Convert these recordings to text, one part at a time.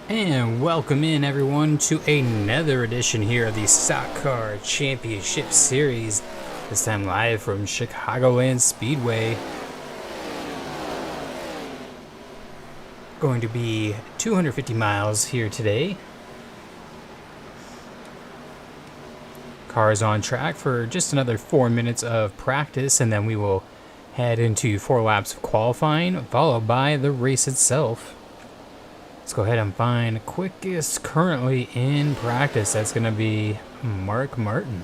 And welcome in everyone to another edition here of the Stock Car Championship Series, this time live from Chicagoland Speedway. Going to be 250 miles here today. Cars on track for just another 4 minutes of practice, and then we will head into 4 laps of qualifying, followed by the race itself. Let's go ahead and find quickest currently in practice. That's going to be Mark Martin.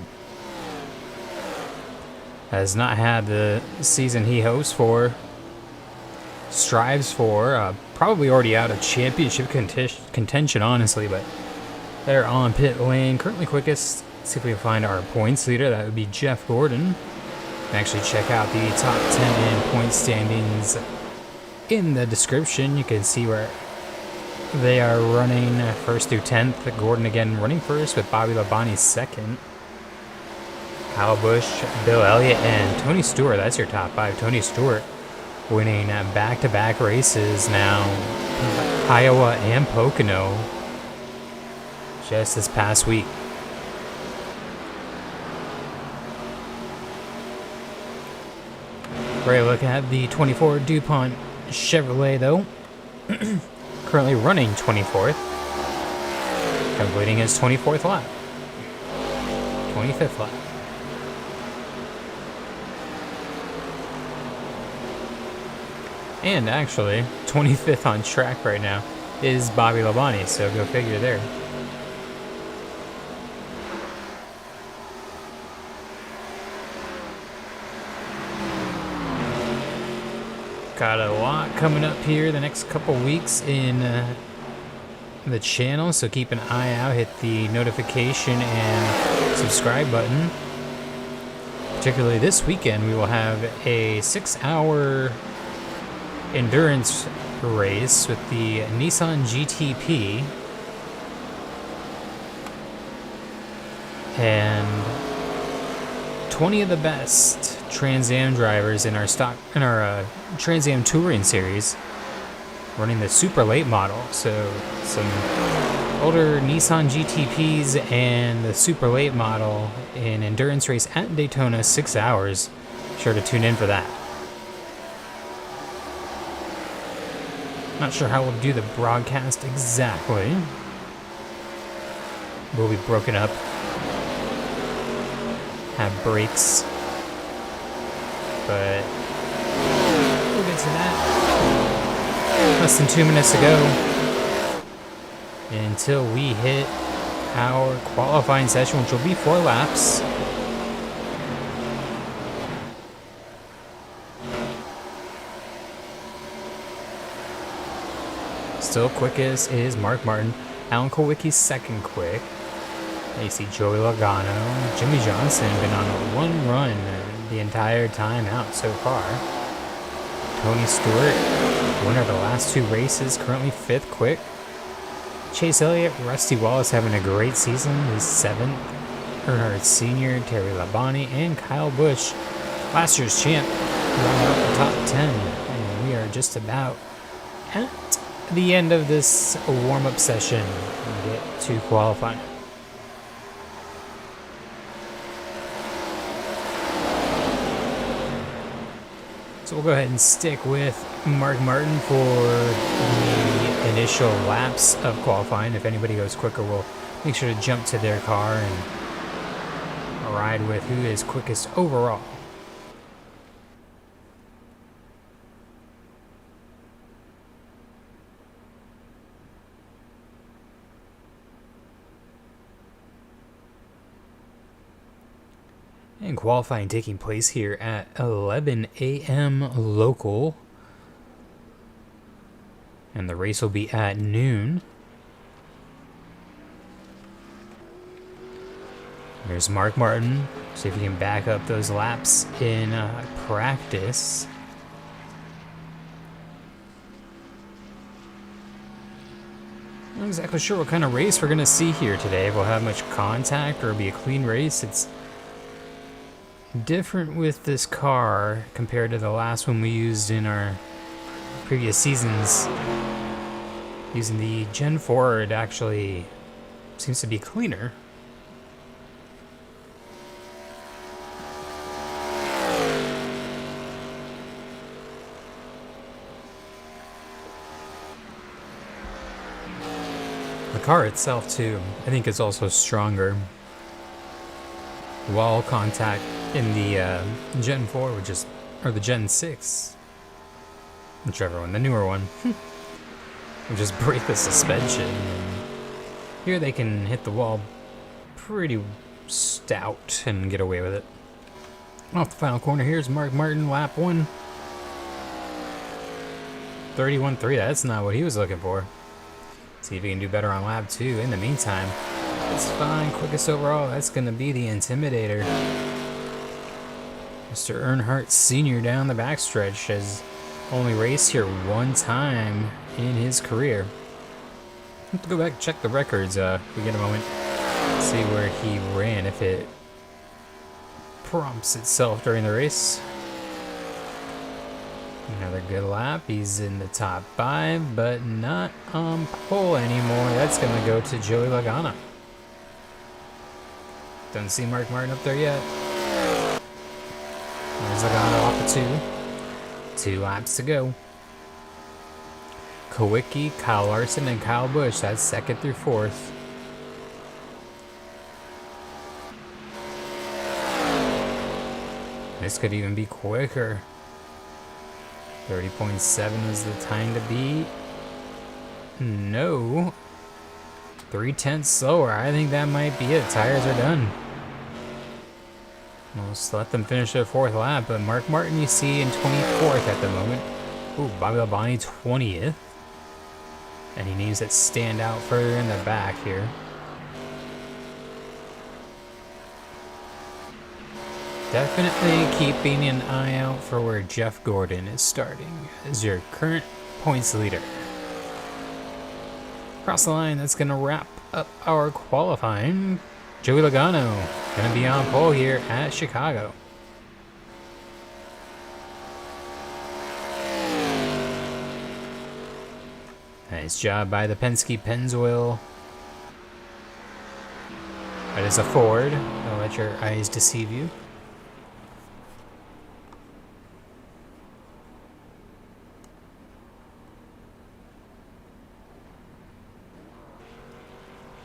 Has not had the season he hopes for, strives for. Probably already out of championship contention, honestly, but they're on pit lane. Currently quickest. Let's see if we can find our points leader. That would be Jeff Gordon. You can actually check out the top 10 in point standings in the description. You can see where they are running first through 10th. Gordon again running first with Bobby Labonte second. Kyle Busch, Bill Elliott, and Tony Stewart. That's your top 5. Tony Stewart winning back-to-back races now. Iowa and Pocono just this past week. Great look at the 24 DuPont Chevrolet though. Currently running 24th, completing his 24th lap, 25th lap. And actually, 25th on track right now is Bobby Labonte, so go figure there. Got a lot coming up here the next couple weeks in the channel, so keep an eye out. Hit the notification and subscribe button. Particularly this weekend, we will have a 6-hour endurance race with the Nissan GTP. And 20 of the best Trans Am drivers in our Trans Am touring series running the super late model. So some older Nissan GTPs and the super late model in endurance race at Daytona, 6 hours. Sure to tune in for that. Not sure how we'll do the broadcast exactly. We'll be broken up, have breaks, but we'll get to that. Less than 2 minutes to go until we hit our qualifying session, which will be 4 laps. Still quickest is Mark Martin. Alan Kulwicki's second quick. You see Joey Logano, Jimmy Johnson been on a 1 run the entire time out so far. Tony Stewart, winner of the last 2 races, currently 5th quick. Chase Elliott, Rusty Wallace having a great season. He's 7th. Earnhardt Sr., Terry Labonte, and Kyle Busch, last year's champ, running up the top 10. And we are just about at the end of this warm-up session and get to qualifying. So we'll go ahead and stick with Mark Martin for the initial laps of qualifying. If anybody goes quicker, we'll make sure to jump to their car and ride with who is quickest overall. And qualifying taking place here at 11 a.m. local. And the race will be at noon. There's Mark Martin. See if he can back up those laps in practice. Not exactly sure what kind of race we're going to see here today. If we'll have much contact or it'll be a clean race. It's different with this car compared to the last one we used in our previous seasons. Using the Gen 4, it actually seems to be cleaner. The car itself, too, I think is also stronger. Wall contact in the Gen 4 would just, or the Gen 6, whichever one, the newer one, would just break the suspension. Here they can hit the wall pretty stout and get away with it. Off the final corner, here's Mark Martin, lap 1. 31.3, that's not what he was looking for. See if he can do better on lap 2. In the meantime, it's fine. Quickest overall, that's going to be the Intimidator. Mr. Earnhardt Sr. down the backstretch has only raced here one time in his career. I have to go back and check the records if we get a moment. See where he ran, if it prompts itself during the race. Another good lap. He's in the top 5, but not on pole anymore. That's going to go to Joey Logano. Don't see Mark Martin up there yet. There's Logano off the 2. 2 laps to go. Kowicki, Kyle Larson, and Kyle Busch. That's 2nd through 4th. This could even be quicker. 30.7 is the time to beat. No. 3/10 slower. I think that might be it. Tires are done. We'll just let them finish their 4th lap, but Mark Martin you see in 24th at the moment. Ooh, Bobby Labonte 20th. And he needs to stand out further in the back here. Definitely keeping an eye out for where Jeff Gordon is starting as your current points leader. Across the line, that's going to wrap up our qualifying. Joey Logano going to be on pole here at Chicago. Nice job by the Penske Pennzoil. That is a Ford. Don't let your eyes deceive you.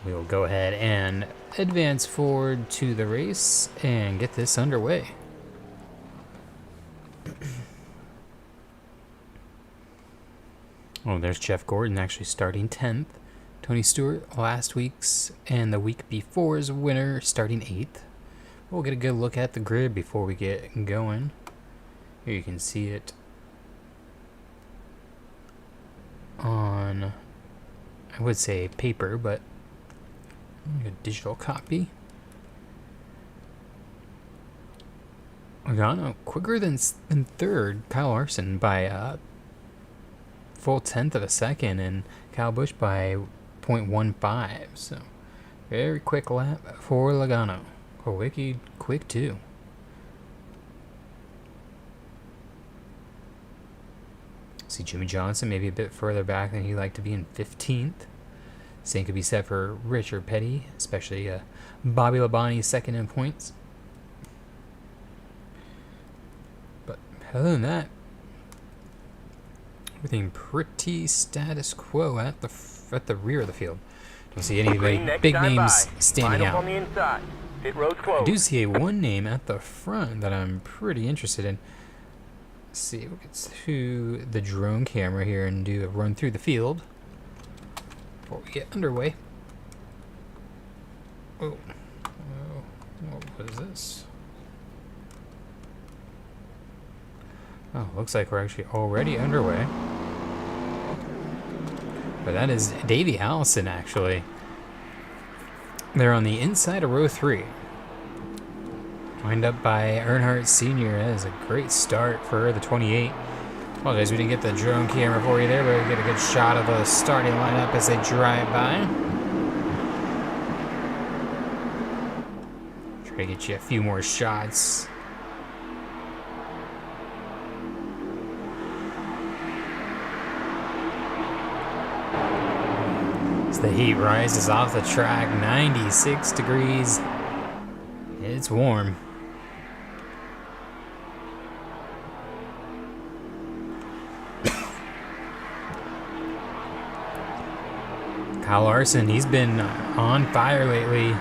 We will go ahead and advance forward to the race and get this underway. Oh, there's Jeff Gordon actually starting 10th. Tony Stewart, last week's and the week before's winner, starting 8th. We'll get a good look at the grid before we get going. Here you can see it on, I would say paper, but a digital copy. Logano quicker than 3rd. Kyle Larson by a full 1/10 of a second, and Kyle Busch by 0.15. So very quick lap for Logano. Kowicki quick too. See Jimmy Johnson maybe a bit further back than he'd like to be in 15th. Same could be said for Richard Petty, especially Bobby Labonte 2nd in points. But other than that, everything pretty status quo at the rear of the field. Don't see any big names standing out. I do see one name at the front that I'm pretty interested in. Let's see, we'll get to the drone camera here and do a run through the field before we get underway. Oh, what is this? Oh, looks like we're actually already underway. But that is Davey Allison, actually. They're on the inside of row 3. Lined up by Earnhardt Sr. That is a great start for the 28. Apologize, we didn't get the drone camera for you there, but we get a good shot of the starting lineup as they drive by. Try to get you a few more shots. As the heat rises off the track, 96 degrees. It's warm. Kyle Larson, he's been on fire lately.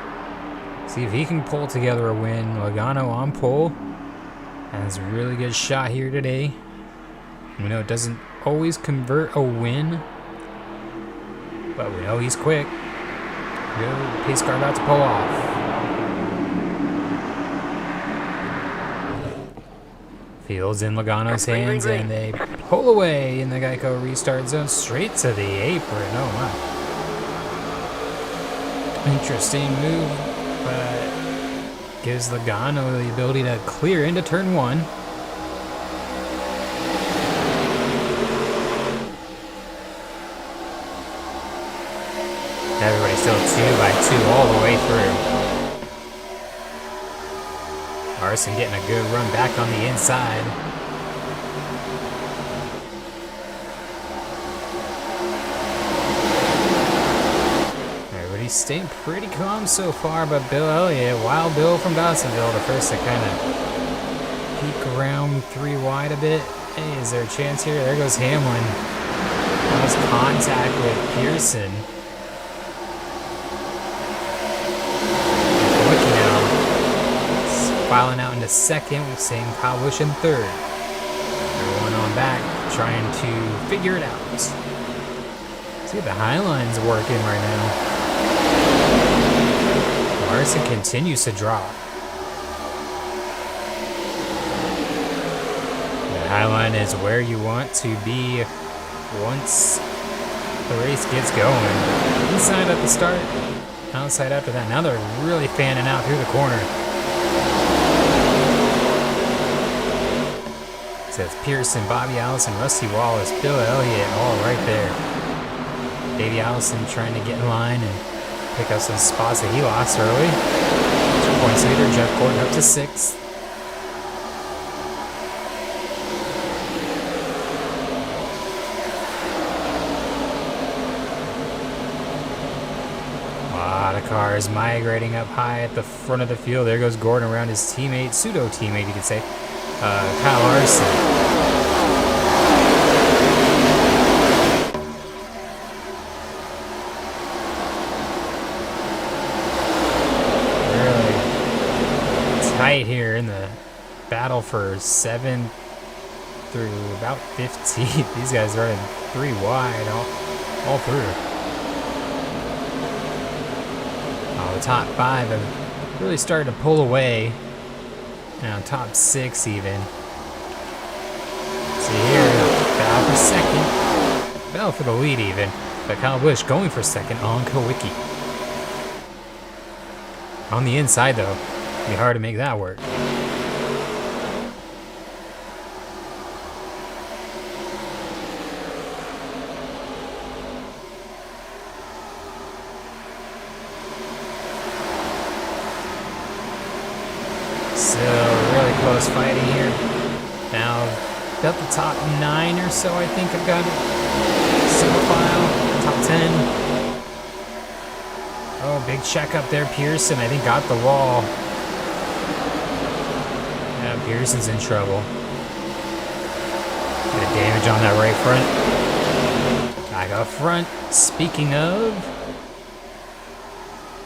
See if he can pull together a win. Logano on pole. Has a really good shot here today. We know it doesn't always convert a win, but we know he's quick. Good pace car about to pull off. Fields in Logano's hands, and they pull away in the Geico restart zone straight to the apron. Oh my. Interesting move, but gives Logano the ability to clear into turn one. Everybody's still 2x2 all the way through. Larson getting a good run back on the inside. Everybody's staying pretty calm so far, but Bill Elliott, Wild Bill from Dawsonville, the first to kind of peek around 3 wide a bit. Hey, is there a chance here? There goes Hamlin. Lost contact with Pearson. Filing out into second, we're seeing Kyle Busch in third. Everyone on back trying to figure it out. See, the high line's working right now. Larson continues to drop. The high line is where you want to be once the race gets going. Inside at the start, outside after that. Now they're really fanning out through the corner. It's Pearson, Bobby Allison, Rusty Wallace, Bill Elliott, all right there. Davey Allison trying to get in line and pick up some spots that he lost early. 2 points later, Jeff Gordon up to 6th. A lot of cars migrating up high at the front of the field. There goes Gordon around his teammate, pseudo teammate, you could say. Kyle Larson. Really tight here in the battle for 7th through about 15th. These guys running 3 wide all through. Oh, the top 5 have really started to pull away. Now top 6 even. See here, battle for second. Battle for the lead even. But Kyle Busch going for second on Kowicki. On the inside though, it'll be hard to make that work. Close fighting here. Now, got the top 9 or so, I think I've got it. Single file, top 10. Oh, big check up there. Pearson, I think, got the wall. Yeah, Pearson's in trouble. Bit of damage on that right front. Back up front. Speaking of,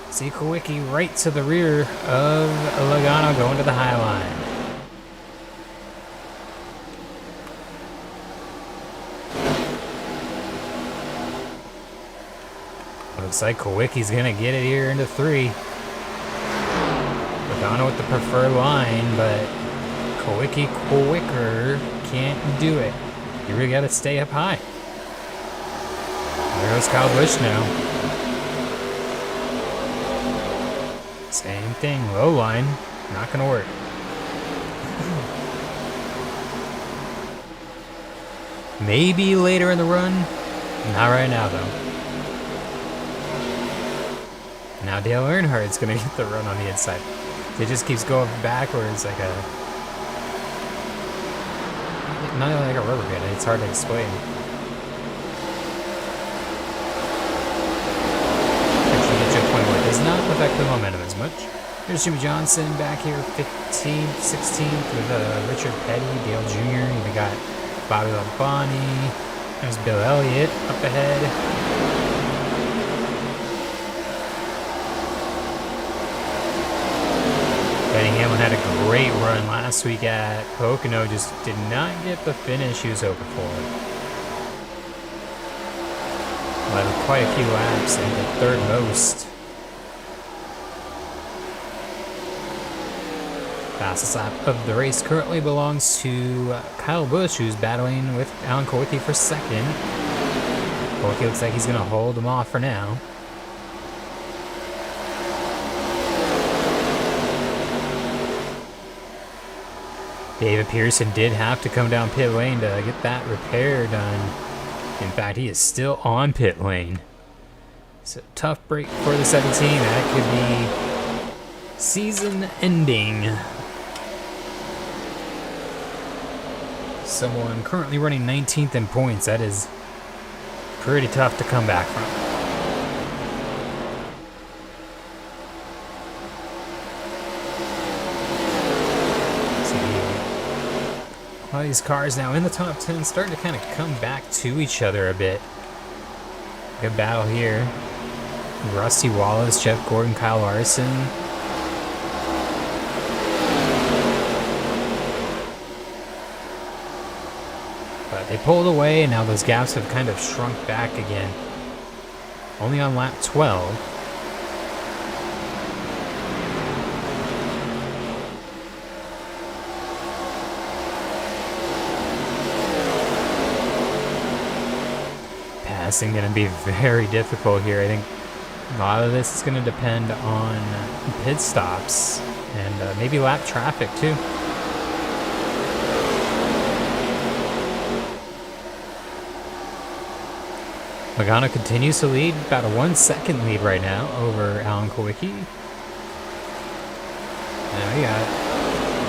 see Kowicki right to the rear of Logano going to the high line. Looks like Kowicki's gonna get it here into 3. Logano with the preferred line, but Kowicki quicker can't do it. You really gotta stay up high. There goes Kyle Busch now. Same thing, low line, not gonna work. Maybe later in the run, not right now though. Now Dale Earnhardt's gonna get the run on the inside. It just keeps going backwards like not like a rubber band. It's hard to explain. the momentum as much. There's Jimmy Johnson back here, 15th, 16th with Richard Petty, Dale Jr. Even got Bobby Labonte. There's Bill Elliott up ahead. Benny Hamlin had a great run last week at Pocono, just did not get the finish he was hoping for. Led quite a few laps, and the third most. Fastest lap of the race currently belongs to Kyle Busch, who's battling with Alan Kulwicki for second. Kulwicki looks like he's going to hold him off for now. David Pearson did have to come down pit lane to get that repair done. In fact, he is still on pit lane. It's a tough break for the 17. That could be season ending. Someone currently running 19th in points. That is pretty tough to come back from. A lot of these cars now in the top 10 starting to kind of come back to each other a bit. Good battle here. Rusty Wallace, Jeff Gordon, Kyle Larson. But they pulled away and now those gaps have kind of shrunk back again. Only on lap 12. Passing going to be very difficult here. I think a lot of this is going to depend on pit stops and maybe lap traffic too. Pagano continues to lead, about a 1 second lead right now over Alan Kulwicki. And we got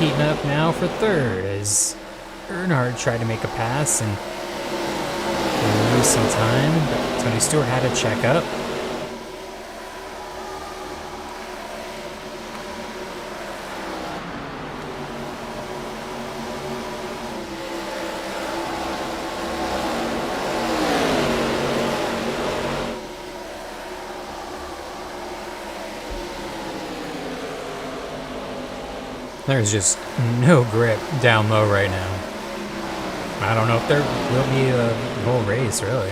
heating up now for third as Earnhardt tried to make a pass and lose some time, but Tony Stewart had to check up. There's just no grip down low right now. I don't know if there will be a whole race, really.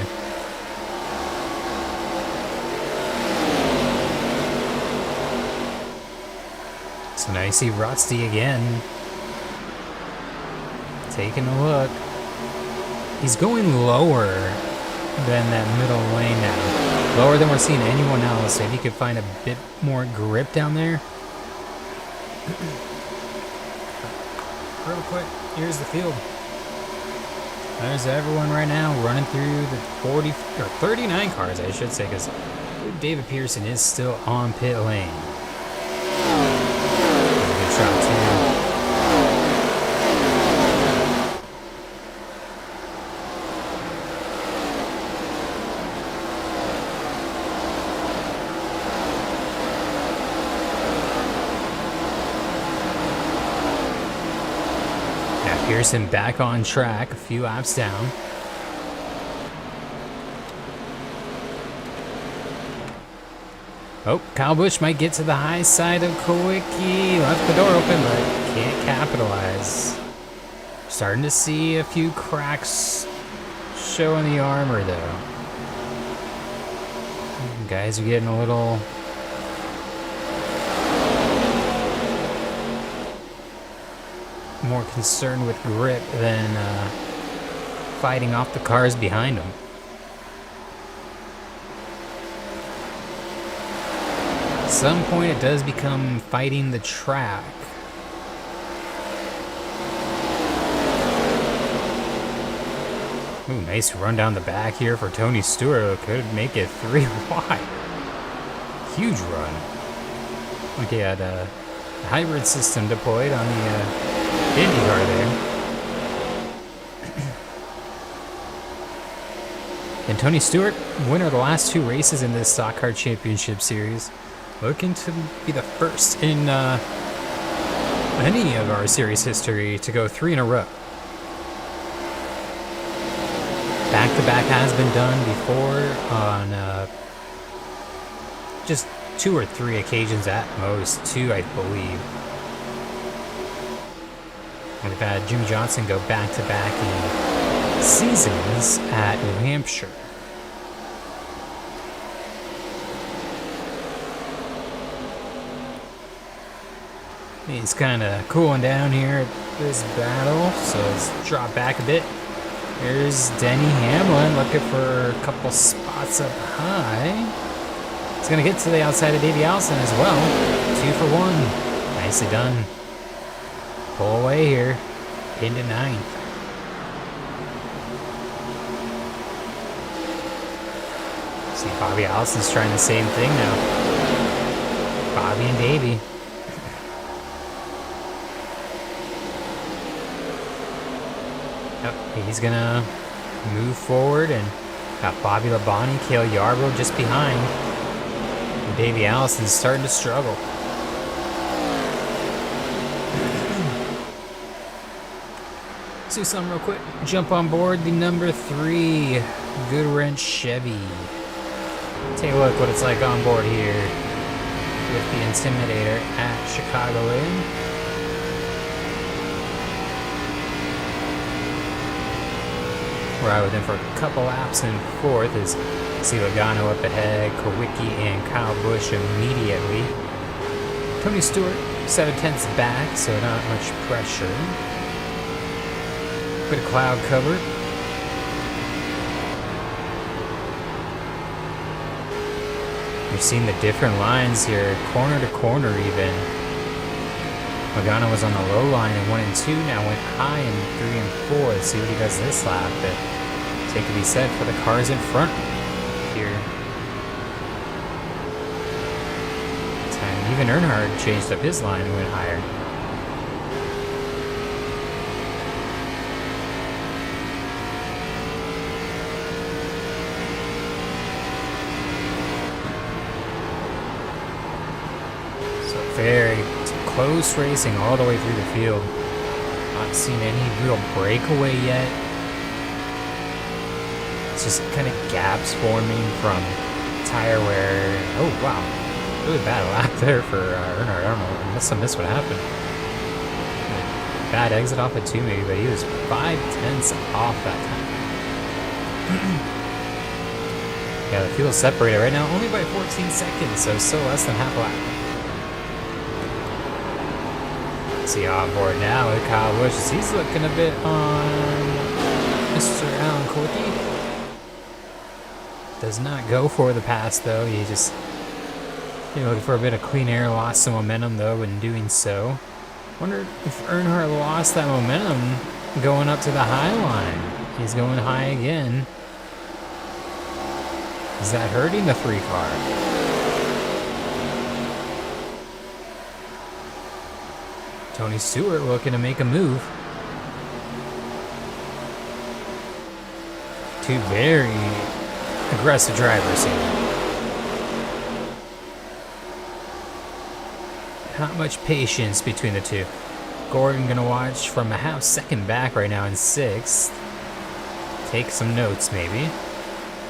So now you see Rusty again. Taking a look. He's going lower than that middle lane now. Lower than we're seeing anyone else. Maybe you could find a bit more grip down there. Real quick, here's the field. There's everyone right now running through the 40 or 39 cars, I should say, because David Pearson is still on pit lane. Good shot too. Pearson back on track, a few laps down. Oh, Kyle Busch might get to the high side of Kulwicki. Left the door open, but can't capitalize. Starting to see a few cracks showing the armor, though. Guys are getting a little more concerned with grip than fighting off the cars behind them. At some point it does become fighting the track. Ooh, nice run down the back here for Tony Stewart. Could make it 3 wide. Huge run. Like he had a hybrid system deployed on the IndyCar there. And Tony Stewart, winner of the last 2 races in this Stock Car Championship Series. Looking to be the first in any of our series history to go 3 in a row. Back-to-back has been done before on just 2 or 3 occasions at most, 2 I believe. We've had Jimmy Johnson go back-to-back in seasons at New Hampshire. He's kind of cooling down here at this battle, so let's drop back a bit. Here's Denny Hamlin looking for a couple spots up high. He's going to get to the outside of Davey Allison as well. 2 for 1. Nicely done. Pull away here. Into 9th. See, Bobby Allison's trying the same thing now. Bobby and Davey. Yep, he's gonna move forward and got Bobby Labonte, Cale Yarbrough just behind. And Davey Allison's starting to struggle. Let's do something real quick. Jump on board the number 3 Good Wrench Chevy. Take a look what it's like on board here with the Intimidator at Chicagoland. Ride with him for a couple laps in 4th is see Logano up ahead, Kowicki and Kyle Busch immediately. Tony Stewart 7/10ths back, so not much pressure. Bit of cloud cover. You're seeing the different lines here, corner to corner even. Logano was on the low line in 1 and 2, now went high in 3 and 4. Let's see what he does this lap. But take to be said for the cars in front here. And even Earnhardt changed up his line and went higher. Very close racing all the way through the field. Not seen any real breakaway yet. It's just kind of gaps forming from tire wear. Oh wow, really bad lap there for Earnhardt. I don't know, I must have missed what happened. Bad exit off at 2 maybe, but he was 5/10ths off that time. Yeah, the field's separated right now only by 14 seconds, so still less than half a lap. See on board now with Kyle Busch. He's looking a bit on Mr. Alan Kowicki. Does not go for the pass though. He just looking for a bit of clean air. Lost some momentum though in doing so. Wonder if Earnhardt lost that momentum going up to the high line. He's going high again. Is that hurting the 3 car? Tony Stewart looking to make a move. 2 very aggressive drivers here. Not much patience between the 2. Gordon gonna watch from a half second back right now in 6th. Take some notes maybe.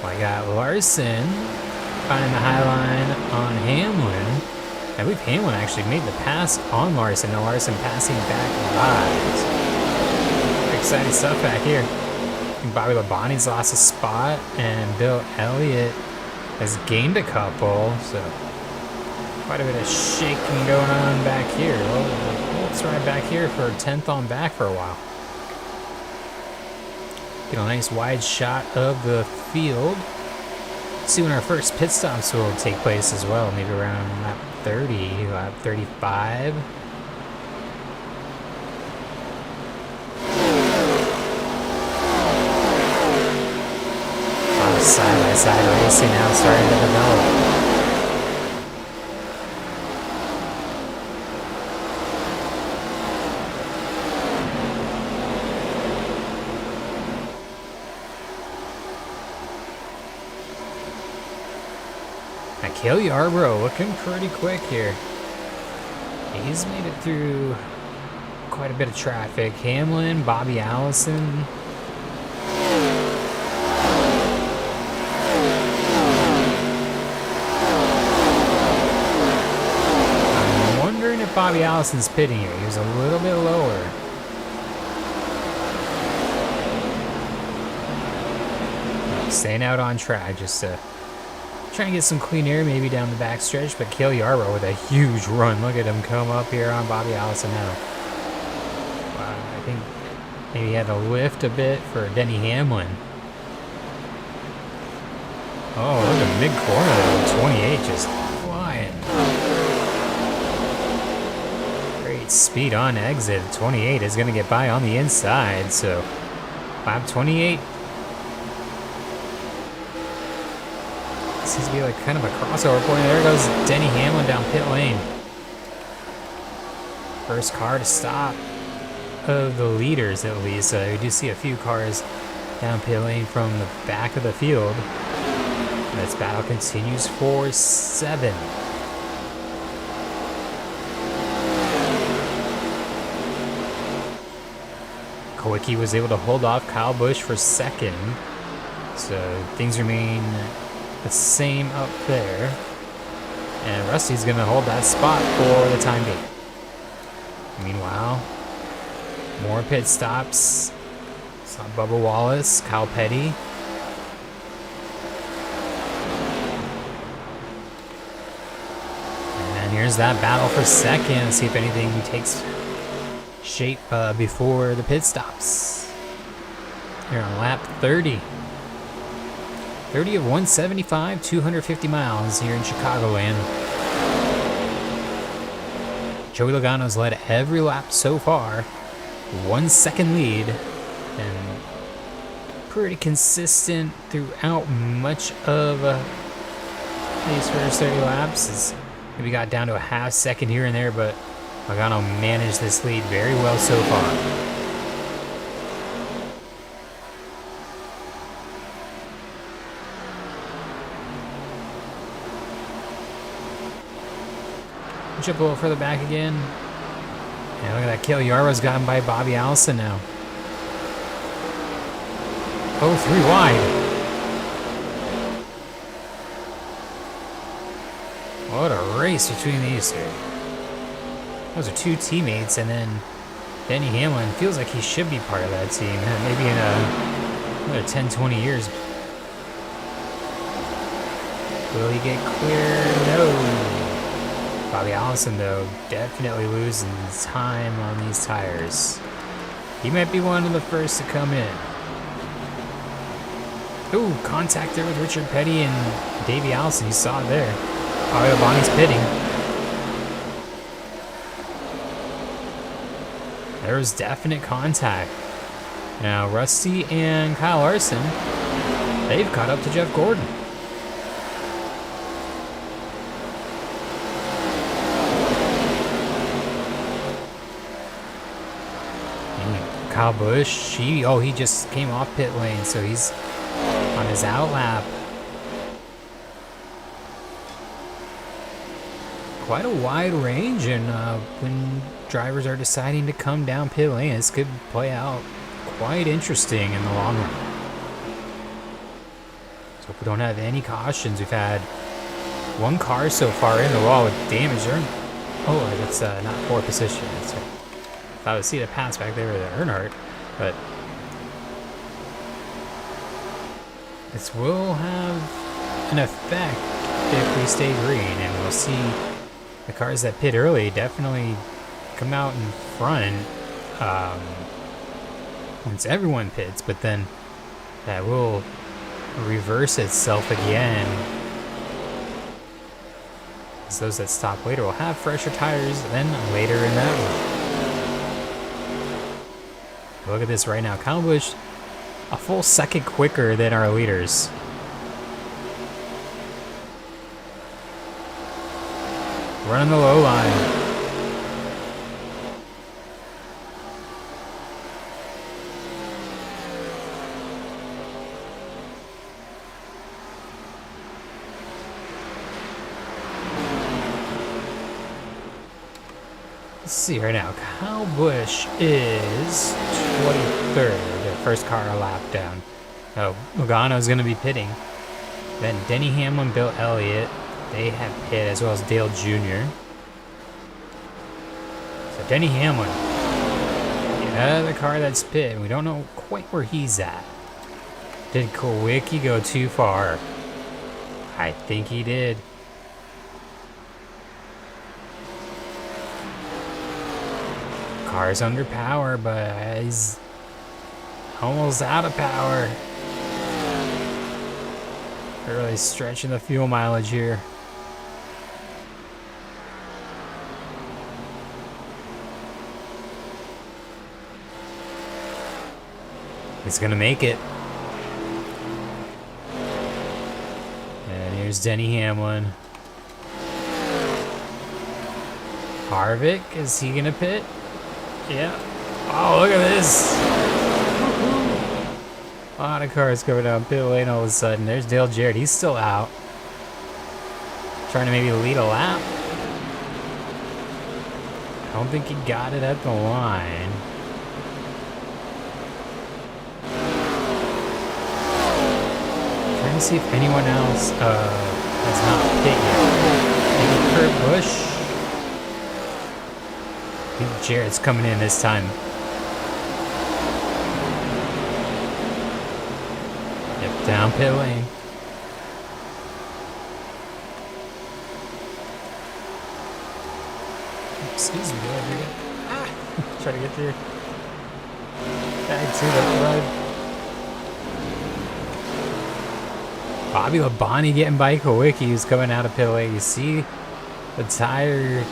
Well, I got Larson finding the high line on Hamlin. I believe Hamlin actually made the pass on Larson, and Larson passing back live. Very exciting stuff back here. Bobby Labonte's lost a spot, and Bill Elliott has gained a couple, so quite a bit of shaking going on back here. Well, let's ride back here for 10th on back for a while. Get a nice wide shot of the field. See when our first pit stops will take place as well, maybe around lap 30, lap 35. Side-by-side racing now starting to develop. Cale Yarborough looking pretty quick here. He's made it through quite a bit of traffic. Hamlin, Bobby Allison. I'm wondering if Bobby Allison's pitting here. He was a little bit lower. Staying out on track just to try and get some clean air maybe down the back stretch, but Cale Yarborough with a huge run. Look at him come up here on Bobby Allison now. Wow, I think maybe he had to lift a bit for Denny Hamlin. Oh, look at mid-corner there, 28 just flying. Great speed on exit. 28 is going to get by on the inside, so lap 28. Seems to be like kind of a crossover point. There goes Denny Hamlin down pit lane. First car to stop of the leaders, at least. We do see a few cars down pit lane from the back of the field. This battle continues for 7. Kawicki was able to hold off Kyle Busch for 2nd. So things remain the same up there. And Rusty's going to hold that spot for the time being. Meanwhile, more pit stops. Saw Bubba Wallace, Kyle Petty. And here's that battle for 2nd. Let's see if anything takes shape before the pit stops. Here on lap 30. 30 of 175, 250 miles here in Chicagoland. Joey Logano's led every lap so far. 1 second lead. And pretty consistent throughout much of these first 30 laps. Maybe got down to a half second here and there, but Logano managed this lead very well so far. Jump a little further back again. Yeah, look at that. Cale Yarborough's gotten by Bobby Allison now. Oh, 3 wide. What a race between these two. Those are 2 teammates, and then Denny Hamlin feels like he should be part of that team. Maybe in another 10, 20 years. Will he get clear? No. Bobby Allison, though, definitely losing time on these tires. He might be one of the first to come in. Ooh, contact there with Richard Petty and Davey Allison. You saw it there. Labonte's pitting. There was definite contact. Now, Rusty and Kyle Larson, they've caught up to Jeff Gordon. Kyle Busch, he just came off pit lane, so he's on his out lap. Quite a wide range, and when drivers are deciding to come down pit lane, this could play out quite interesting in the long run. So if we don't have any cautions, we've had 1 car so far in the wall with damage. Oh, that's not poor position. That's right. I would see the pass back there with Earnhardt, but this will have an effect if we stay green, and we'll see the cars that pit early definitely come out in front once everyone pits, but then that will reverse itself again, as those that stop later will have fresher tires than later in that run. Look at this right now. Kyle Busch, a full second quicker than our leaders. Running the low line. Let's see right now. Kyle Busch is 23rd. The first car a lap down. Oh, Logano's going to be pitting. Then Denny Hamlin, Bill Elliott. They have pit as well as Dale Jr. So Denny Hamlin. The other car that's pit. We don't know quite where he's at. Did Kowicki go too far? I think he did. Car's under power, but he's almost out of power. They're really stretching the fuel mileage here. He's gonna make it. And here's Denny Hamlin. Harvick, is he gonna pit? Yeah. Oh, look at this. A lot of cars coming down pit lane all of a sudden. There's Dale Jarrett. He's still out. Trying to maybe lead a lap. I don't think he got it at the line. Trying to see if anyone else has not pit yet. Maybe Kurt Busch. I think Jarrett's coming in this time. Yep, down pit lane. Excuse me, did I forget? Ah! Try to get through. Back to the front. Bobby Labonte getting by Kowicki, who's coming out of pit lane. You see the tire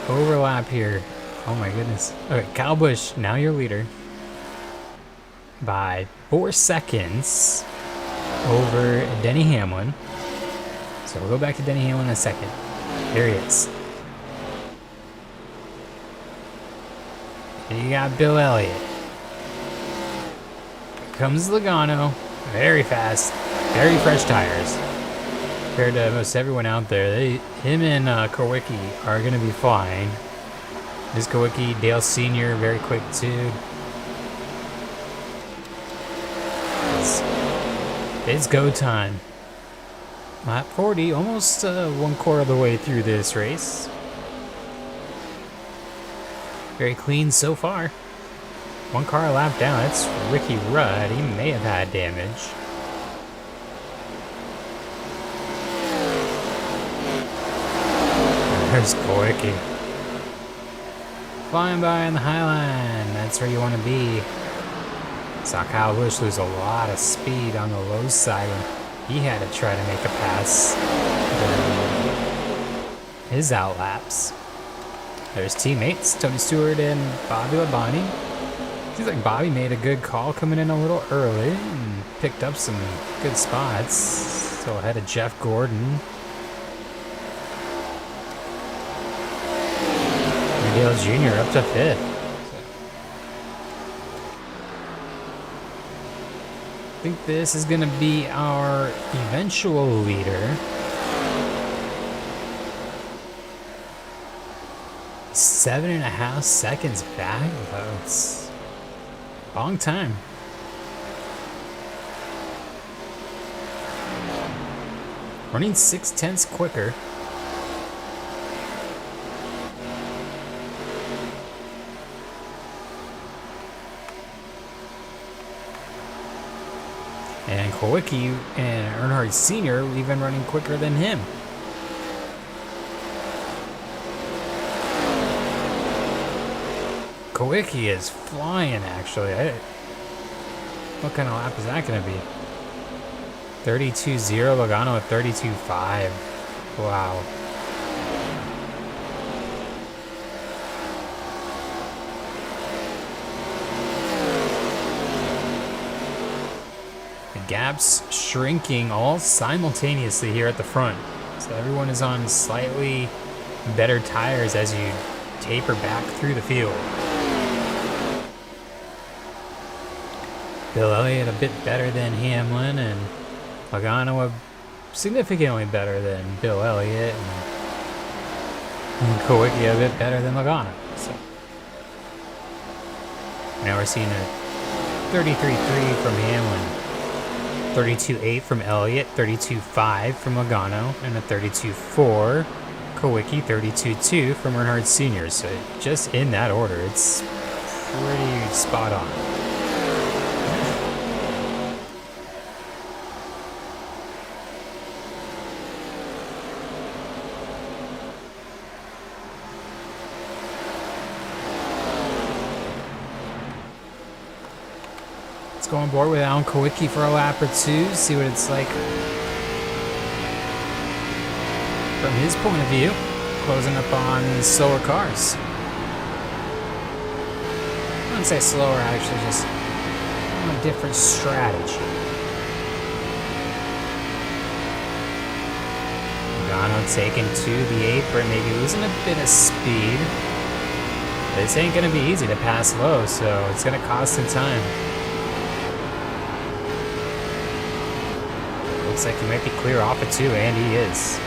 overlap here. Oh my goodness. Okay, Kyle Busch, now your leader. By 4 seconds over Denny Hamlin. So we'll go back to Denny Hamlin in a second. There he is. And you got Bill Elliott. Here comes Logano. Very fast. Very fresh tires. Compared to most everyone out there, him and Kowicki are going to be flying. This Kowicki, Dale Sr., very quick too. It's go time. Lap 40, almost 1/4 of the way through this race. Very clean so far. 1 car a lap down. That's Ricky Rudd. He may have had damage. There's Kowicki. Flying by on the high line. That's where you want to be. Saw Kyle Busch lose a lot of speed on the low side when he had to try to make a pass during his outlaps. There's teammates, Tony Stewart and Bobby Labonte. Seems like Bobby made a good call coming in a little early and picked up some good spots. Still ahead of Jeff Gordon. Dale Jr. up to 5th. I think this is going to be our eventual leader. 7.5 seconds back. That's a long time. Running 0.6 quicker. And Kowicki and Earnhardt Sr. even running quicker than him. Kowicki is flying, actually. What kind of lap is that going to be? 32.0, Logano at 32.5. Wow. Gaps shrinking all simultaneously here at the front. So everyone is on slightly better tires as you taper back through the field. Bill Elliott a bit better than Hamlin, and Logano significantly better than Bill Elliott, and Kowicki a bit better than Logano. So now we're seeing a 33.3 from Hamlin, 32.8 from Elliott, 32.5 from Logano, and a 32.4 Kawicki, 32.2 from Earnhardt Sr. So just in that order, it's pretty spot on. Let's go on board with Alan Kawicki for a lap or two, see what it's like from his point of view, closing up on slower cars. I wouldn't say slower, actually, just a different strategy. Logano taking to the apron, maybe losing a bit of speed. This ain't going to be easy to pass low, so it's going to cost him time. Looks like he might be clear off it too, and he is.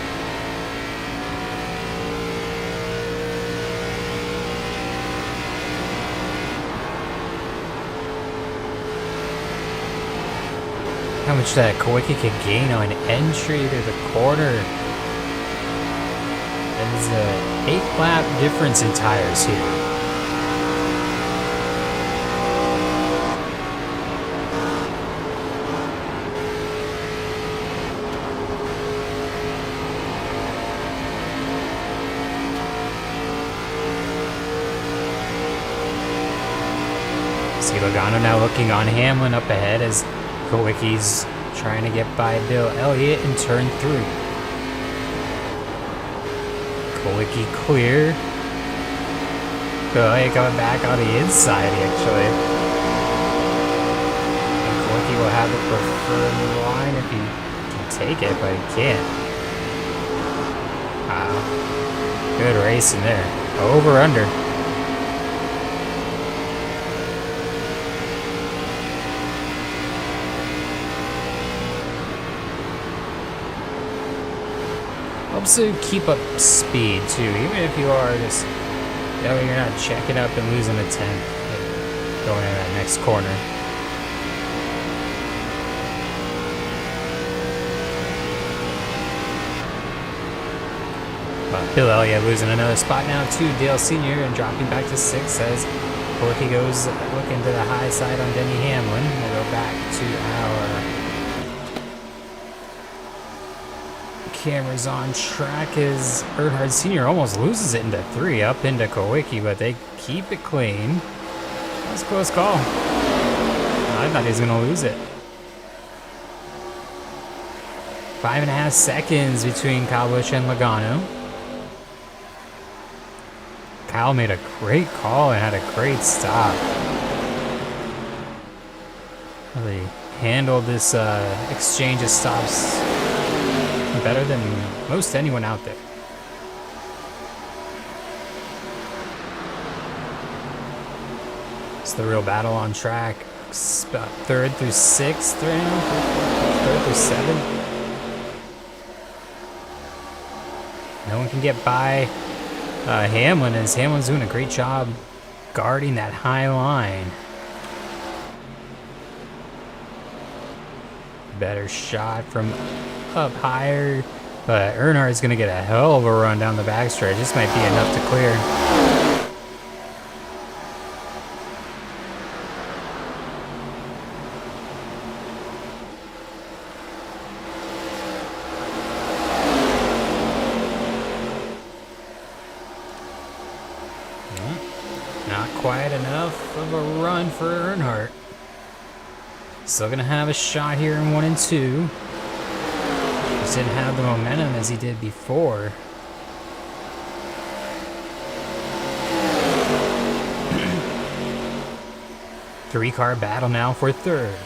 How much that Kawicki can gain on entry to the corner. There's a 8-lap difference in tires here. See Logano now looking on Hamlin up ahead as Kawicki's trying to get by Bill Elliott in turn 3. Kawicki clear. Bill Elliott coming back on the inside, actually. And Kawicki will have the preferred line if he can take it, but he can't. Wow. Good racing there. Over, under. Helps to keep up speed too, even if you are just, you're not checking up and losing a tenth going in that next corner. Bill Elliott losing another spot now to Dale Sr. and dropping back to 6th as Kawicki goes looking to the high side on Denny Hamlin. We'll go back to our cameras on track as Earnhardt Sr. almost loses it into 3 up into Kawicki, but they keep it clean. That was a close call. I thought he was going to lose it. 5.5 seconds between Kyle Busch and Logano. Kyle made a great call and had a great stop. Really handled this exchange of stops better than most anyone out there. It's the real battle on track. It's about 3rd through 6th right now. 3rd through 7th. No one can get by Hamlin, as Hamlin's doing a great job guarding that high line. Better shot from up higher, but Earnhardt's going to get a hell of a run down the backstretch. This might be enough to clear. Not quite enough of a run for Earnhardt. Still going to have a shot here in 1 and 2. Just didn't have the momentum as he did before. Three-car battle now for 3rd.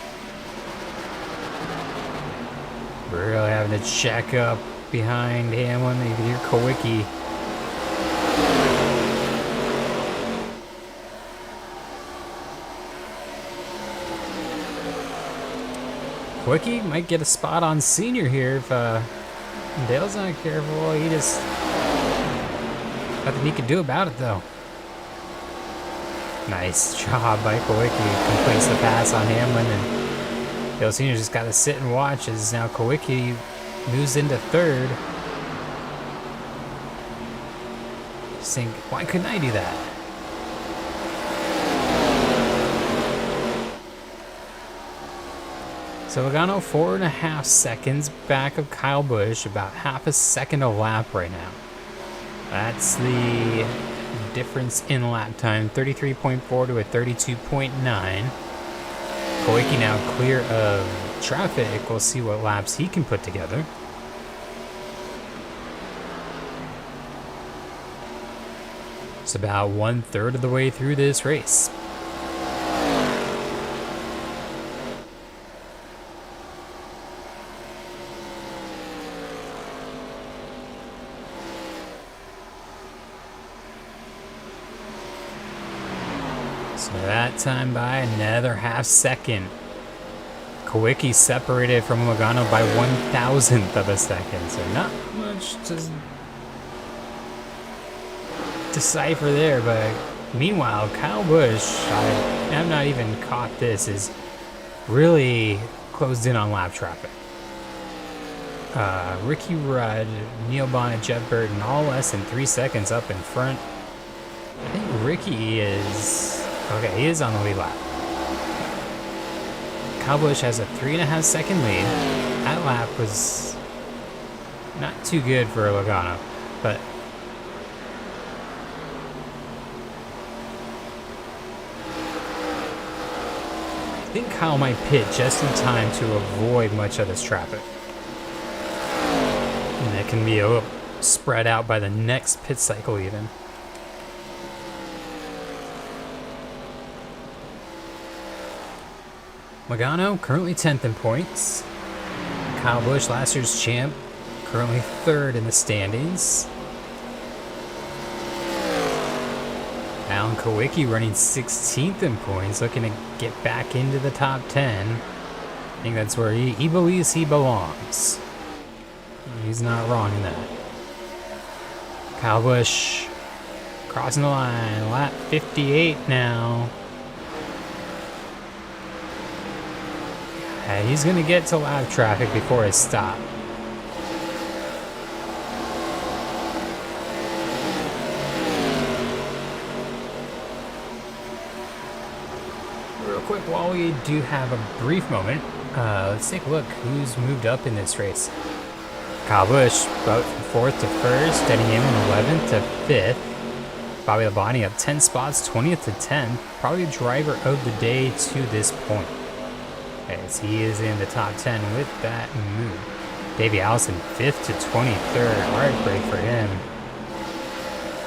Really having to check up behind Hamlin. You can hear Kawicki. Kawicki might get a spot on Senior here if Dale's not careful. He just nothing he can do about it though. Nice job by Kawicki. Completes the pass on Hamlin, and Dale Sr. just got to sit and watch as now Kawicki moves into third. Just think, why couldn't I do that? So Logano 4.5 seconds back of Kyle Busch, about half a second a lap right now. That's the difference in lap time, 33.4 to a 32.9. Kawicki now clear of traffic. We'll see what laps he can put together. It's about 1/3 of the way through this race. So that time by another half second. Kawicki separated from Logano by 1/1000th of a second. So not much to decipher there, but meanwhile, Kyle Busch, I have not even caught this, is really closed in on lap traffic. Ricky Rudd, Neil Bonnet, Jeff Burton, all less than 3 seconds up in front. I think Ricky is... Okay, he is on the lead lap. Kyle Busch has a 3.5 second lead. That lap was not too good for Logano, but I think Kyle might pit just in time to avoid much of this traffic. And that can be a little spread out by the next pit cycle even. Logano currently 10th in points. Kyle Busch, last year's champ, currently 3rd in the standings. Alan Kawicki running 16th in points, looking to get back into the top 10. I think that's where he believes he belongs. He's not wrong in that. Kyle Busch crossing the line, lap 58 now. He's going to get to lap traffic before his stop. Real quick, while we do have a brief moment, let's take a look who's moved up in this race. Kyle Busch, about from 4th to 1st, Denny Hamlin 11th to 5th. Bobby Labonte up 10 spots, 20th to 10th. Probably the driver of the day to this point, as he is in the top 10 with that move. Davey Allison 5th to 23rd, hard break for him.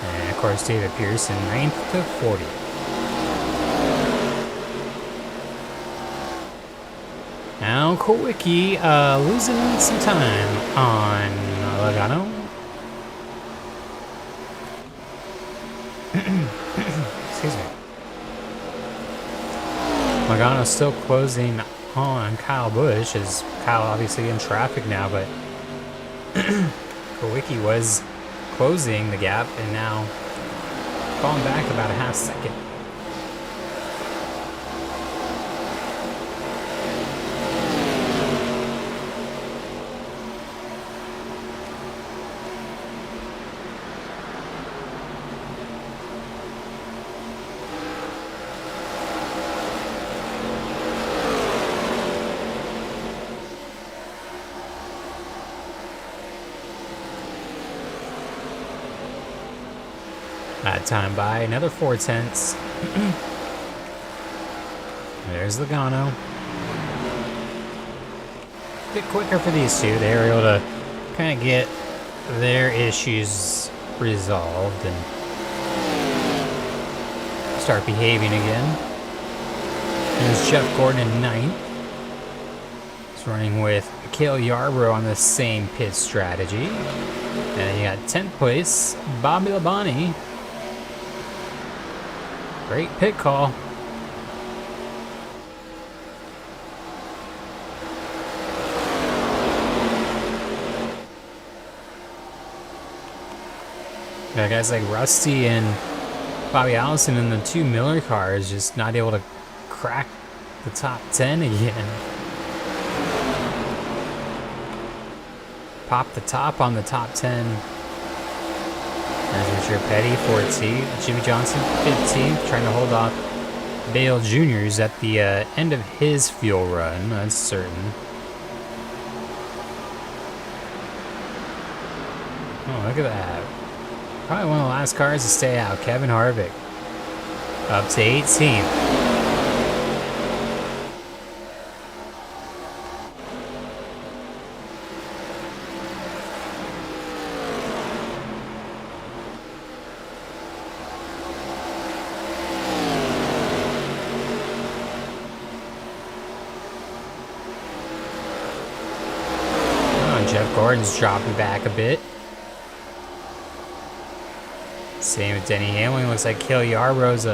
And of course David Pearson 9th to 40th. Now Kawicki losing some time on Logano. Excuse me. Logano still closing on Kyle Busch, as Kyle obviously in traffic now, but Kawicki was closing the gap and now falling back about a half second. That time by another 4/10. There's Logano. A bit quicker for these two. They were able to kind of get their issues resolved and start behaving again. There's Jeff Gordon in 9th. He's running with Cale Yarborough on the same pit strategy. And you got 10th place, Bobby Labonte. Great pit call. Got guys like Rusty and Bobby Allison in the 2 Miller cars just not able to crack the top 10 again. Pop the top on the top 10. There's Richard Petty, 14th. Jimmy Johnson, 15th, trying to hold off Dale Jr.'s at the end of his fuel run, that's certain. Oh, look at that. Probably one of the last cars to stay out. Kevin Harvick up to 18th. Oh, Jeff Gordon's dropping back a bit. Same with Denny Hamlin. Looks like Cale Yarborough's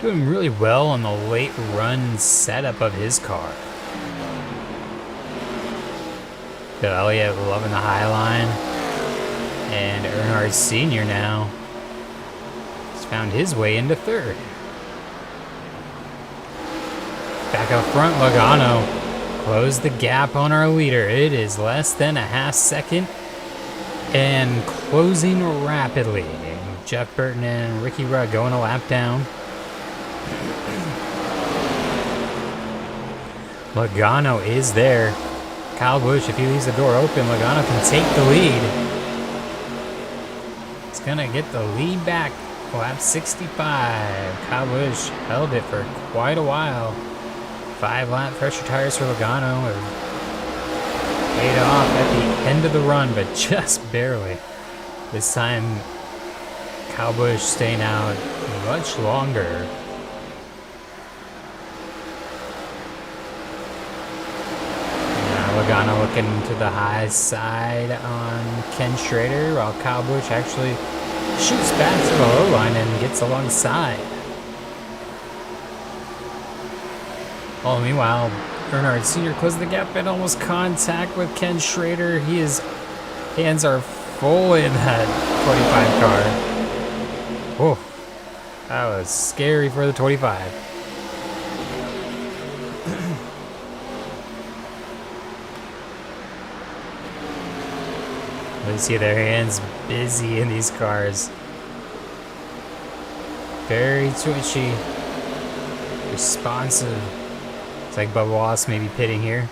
doing really well on the late run setup of his car. Bill Elliott loving the high line. And Earnhardt Sr. now has found his way into third. Back up front, Logano closed the gap on our leader. It is less than a half second and closing rapidly. Jeff Burton and Ricky Rudd going a lap down. Logano is there. Kyle Busch, if he leaves the door open, Logano can take the lead. He's gonna get the lead back. Lap 65. Kyle Busch held it for quite a while. 5-lap pressure tires for Logano have paid off at the end of the run, but just barely. This time, Kyle Busch staying out much longer. Now Logano looking to the high side on Ken Schrader, while Kyle Busch actually shoots back to the low line and gets alongside. Oh, meanwhile, Earnhardt Sr. closing the gap and almost contact with Ken Schrader. His hands are full in that 25 car. Oh, that was scary for the 25. You see their hands busy in these cars. Very twitchy, responsive. It's like Bubba Wallace maybe pitting here.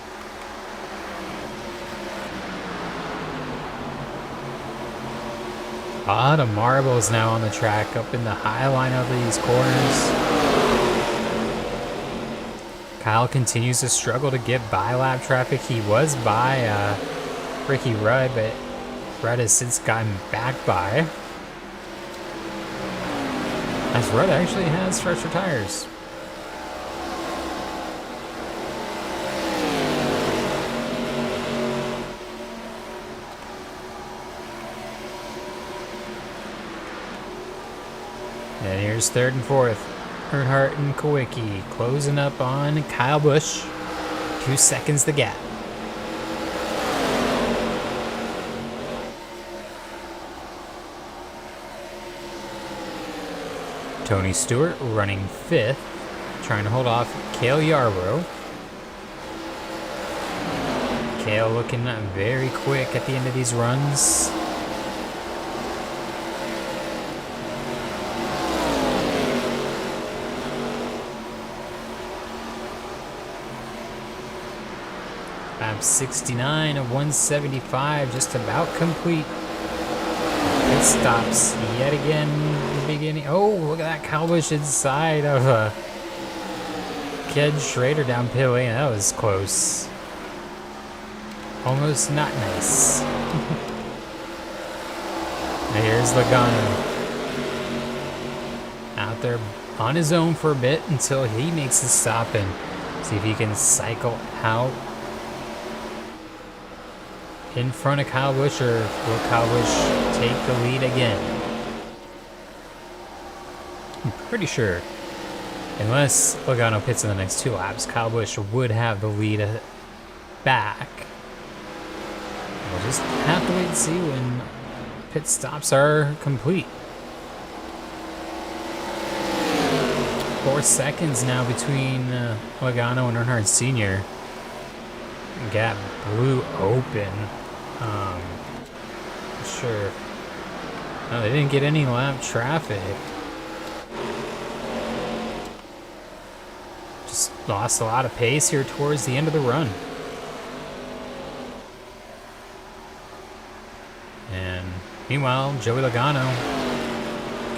A lot of marbles now on the track up in the high line of these corners. Kyle continues to struggle to get by lap traffic. He was by Ricky Rudd, but Rudd has since gotten back by. As Rudd actually has fresher tires. And here's third and fourth. Earnhardt and Kawicki closing up on Kyle Busch. 2 seconds the gap. Tony Stewart running fifth, trying to hold off Cale Yarborough. Cale looking very quick at the end of these runs. Lap 69 of 175, just about complete. Pit stops yet again in the beginning. Oh, look at that. Kyle Busch inside of Ken Schrader down pit lane. That was close. Almost not nice. And here's Logano. Out there on his own for a bit until he makes a stop and see if he can cycle out in front of Kyle Busch, or will Kyle Busch take the lead again? I'm pretty sure, unless Logano pits in the next 2 laps, Kyle Busch would have the lead back. We'll just have to wait and see when pit stops are complete. 4 seconds now between Logano and Earnhardt Sr. Gap blew open. Sure. No, they didn't get any lap traffic. Just lost a lot of pace here towards the end of the run. And meanwhile, Joey Logano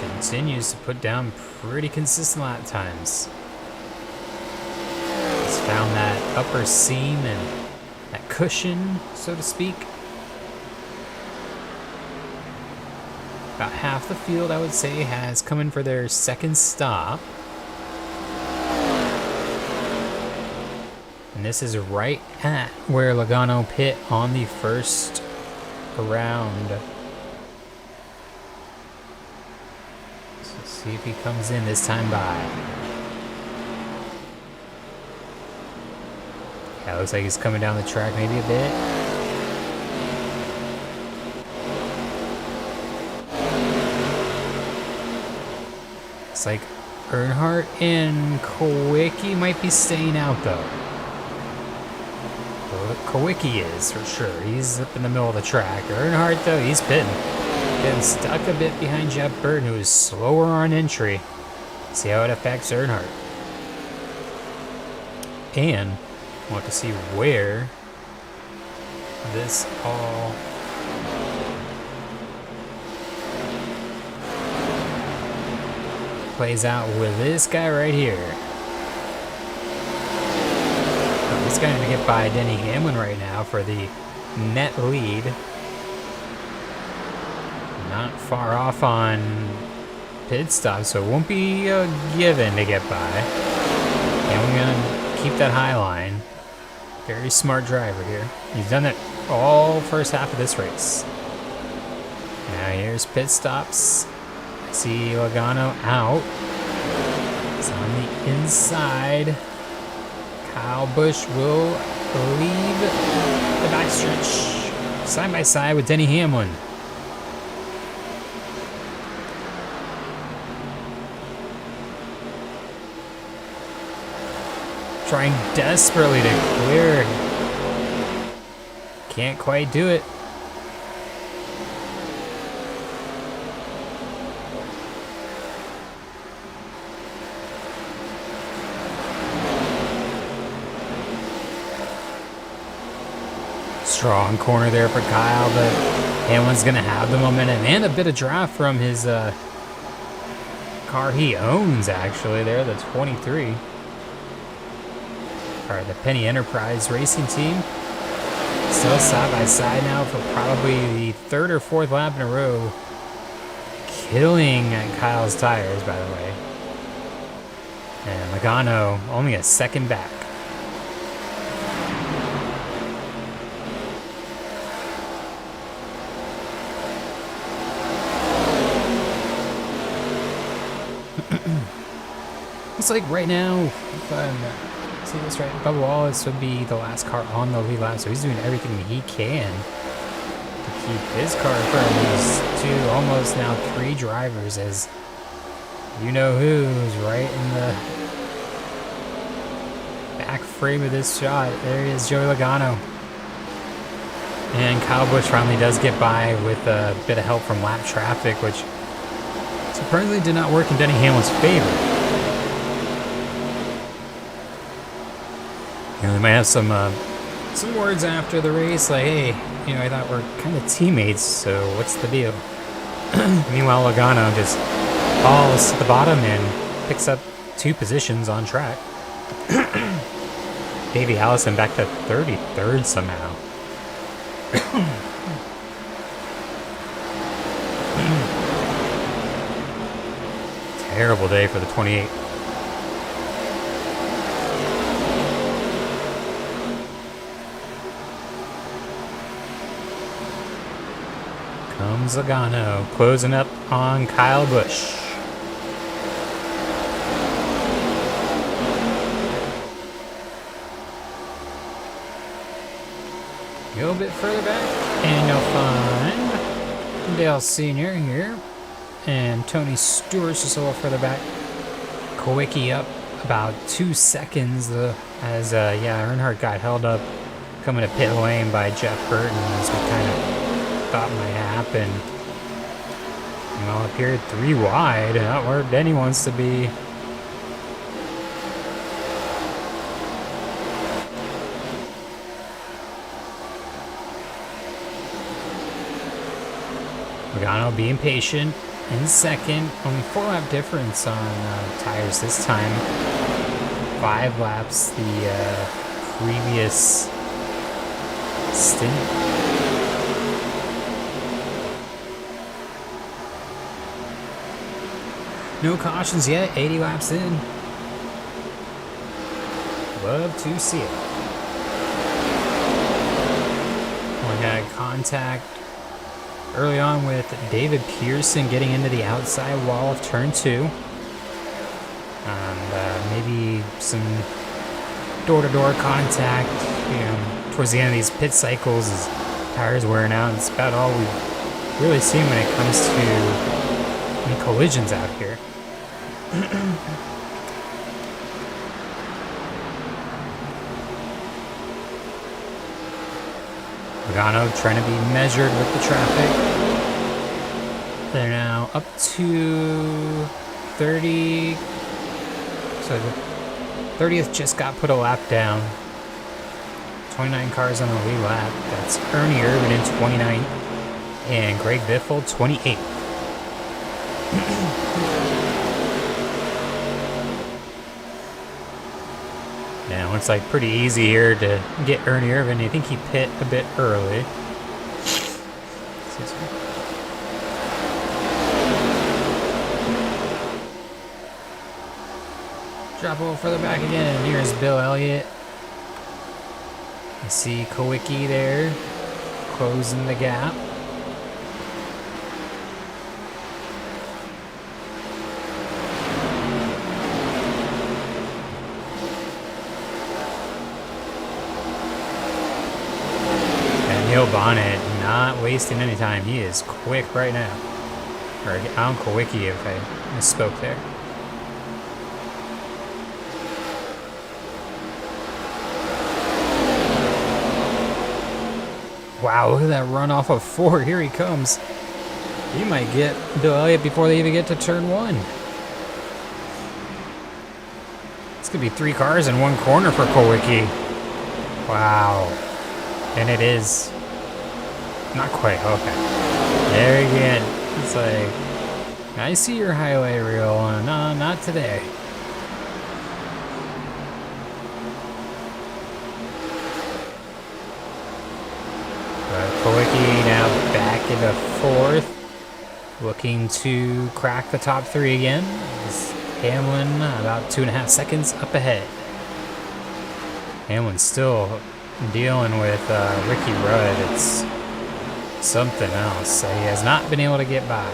continues to put down pretty consistent lap times. He's found that upper seam and that cushion, so to speak. About half the field, I would say, has come in for their second stop. And this is right at where Logano pit on the first round. So let's see if he comes in this time by. Yeah, looks like he's coming down the track maybe a bit. It's like Earnhardt and Kawicki might be staying out though. Kawicki is for sure. He's up in the middle of the track. Earnhardt though, he's pitting. Getting stuck a bit behind Jeff Burton, who is slower on entry. See how it affects Earnhardt. And I want to see where this all plays out with this guy right here. He's going to get by Denny Hamlin right now for the net lead. Not far off on pit stop, so it won't be a given to get by. And we're going to keep that high line. Very smart driver here. He's done it all first half of this race. Now here's pit stops. See Logano out. It's on the inside. Kyle Busch will leave the backstretch side by side with Denny Hamlin. Trying desperately to clear. Can't quite do it. Strong corner there for Kyle, but Hamlin's going to have the momentum and a bit of draft from his car he owns, actually, there, the 23. Or the Penny Enterprise racing team. Still side by side now for probably the third or fourth lap in a row. Killing Kyle's tires, by the way. And Logano only a second back. Looks like right now, if I'm see this right, Bubba Wallace would be the last car on the lead lap, so he's doing everything he can to keep his car firm. He's two, almost now three drivers, as you know who's right in the back frame of this shot. There is Joey Logano. And Kyle Busch finally does get by with a bit of help from lap traffic, which surprisingly did not work in Denny Hamlin's favor. You know, they might have some words after the race, like, hey, you know, I thought we're kind of teammates, so what's the deal? Meanwhile, Logano just falls to the bottom and picks up 2 positions on track. Davey Allison back to 33rd somehow. Terrible day for the 28. Comes Logano, closing up on Kyle Busch. Go a bit further back, and you'll find Dale Sr. here, and Tony Stewart's just a little further back. Kowicki up about 2 seconds as Earnhardt got held up coming to pit lane by Jeff Burton, as we kind of thought might happen. Well, appeared 3 wide, not where Denny wants to be. Pagano being patient in second. Only 4-lap difference on tires this time. 5 laps the previous stint. No cautions yet, 80 laps in. Love to see it. We had contact early on with David Pearson getting into the outside wall of turn 2. And maybe some door-to-door contact, towards the end of these pit cycles as tires wearing out. It's about all we've really seen when it comes to any collisions out here. Pagano trying to be measured with the traffic. They're now up to 30. So the 30th just got put a lap down. 29 cars on the lead lap. That's Ernie Irvin in 29th and Greg Biffle 28th. Now it's like pretty easy here to get Ernie Irvin. I think he pit a bit early. Drop a little further back again. Here's Bill Elliott. You see Kowicki there, closing the gap. Labonte not wasting any time. He is quick right now. Or I'm Kowicki if I misspoke there. Wow, look at that run off of 4. Here he comes. He might get Bill Elliott before they even get to turn 1. It's going to be 3 cars in 1 corner for Kowicki. Wow. And it is. Not quite, okay. There again. It's like, I see your highlight reel. No, not today. But Kowicki now back into 4th. Looking to crack the top 3 again. It's Hamlin about 2.5 seconds up ahead. Hamlin's still dealing with Ricky Rudd. It's something else. He has not been able to get by.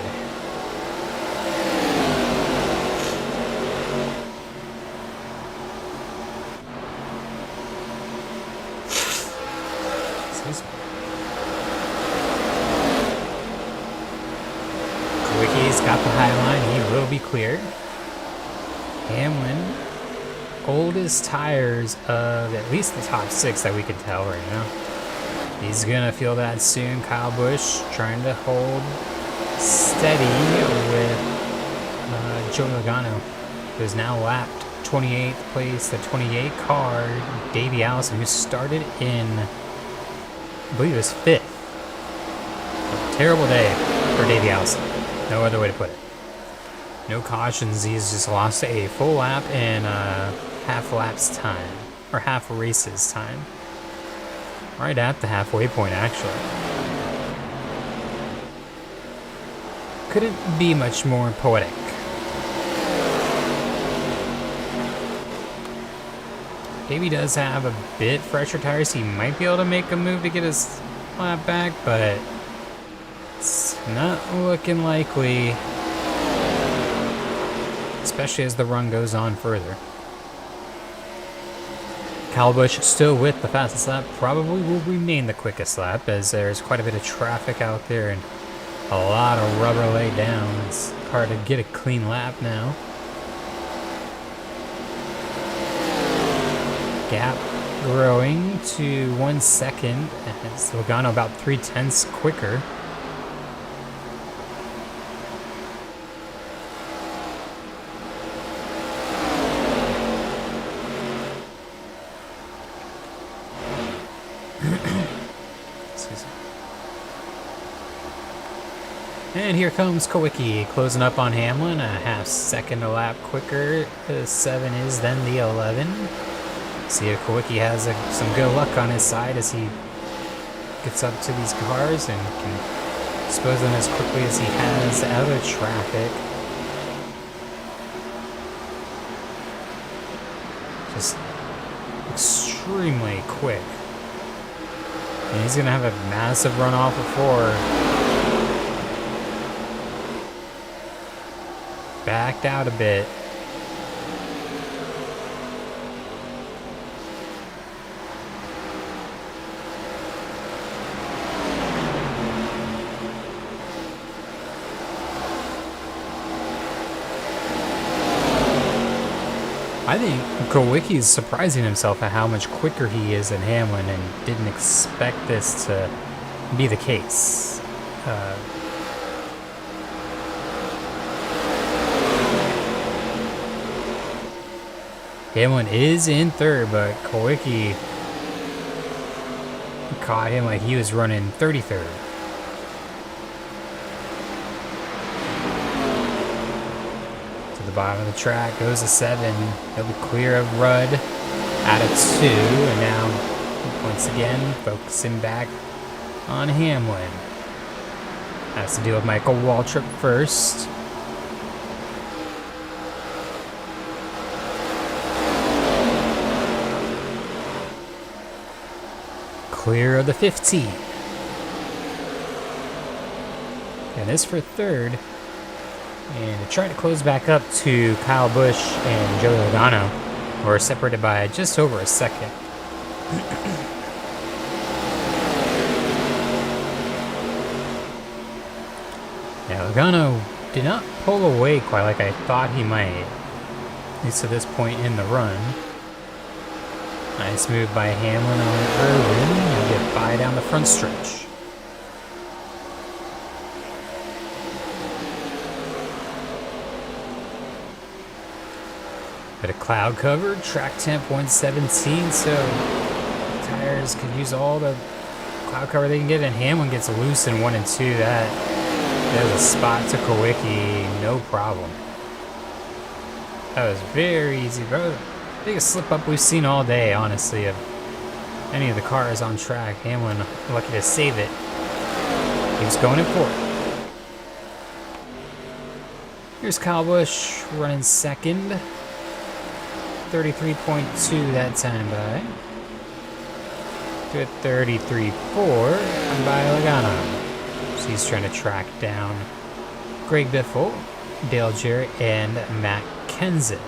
Kowicki's got the high line. He will be cleared. Hamlin, oldest tires of at least the top 6 that we can tell right now. He's gonna feel that soon. Kyle Busch trying to hold steady with Joey Logano, who's now lapped 28th place, the 28 car, Davey Allison, who started in, I believe it was 5th. A terrible day for Davey Allison. No other way to put it. No cautions. He's just lost a full lap in half lap's time, or half race's time. Right at the halfway point, actually. Couldn't be much more poetic. Davey does have a bit fresher tires. He might be able to make a move to get his lap back, but it's not looking likely, especially as the run goes on further. Kyle Busch still with the fastest lap, probably will remain the quickest lap as there's quite a bit of traffic out there and a lot of rubber laid down. It's hard to get a clean lap now. Gap growing to 1 second. It's Logano about 0.3 quicker. And here comes Kawicki closing up on Hamlin, a half second a lap quicker. The 7 is then the 11. See if Kawicki has some good luck on his side as he gets up to these cars and can dispose them as quickly as he has out of traffic. Just extremely quick. And he's going to have a massive runoff before. Backed out a bit. I think Kawicki is surprising himself at how much quicker he is than Hamlin and didn't expect this to be the case. Hamlin is in third, but Kawicki caught him like he was running 33rd. To the bottom of the track goes a 7. He'll be clear of Rudd out of 2, and now once again focusing back on Hamlin. Has to deal with Michael Waltrip first. Clear of the 15. And this for third. And to try to close back up to Kyle Busch and Joey Logano, who are separated by just over a second. Now Logano did not pull away quite like I thought he might, at least to this point in the run. Nice move by Hamlin on Irwin. He'll get by down the front stretch. Bit of cloud cover, track temp 117, so tires could use all the cloud cover they can get, and Hamlin gets loose in 1 and 2. There's a spot to Kawicki, no problem. That was very easy, bro. Biggest slip up we've seen all day, honestly, of any of the cars on track. Hamlin lucky to save it. Keeps going in fourth. Here's Kyle Busch running second. 33.2 that time by. To a 33.4 by Logano. So he's trying to track down Greg Biffle, Dale Jarrett, and Matt Kenseth.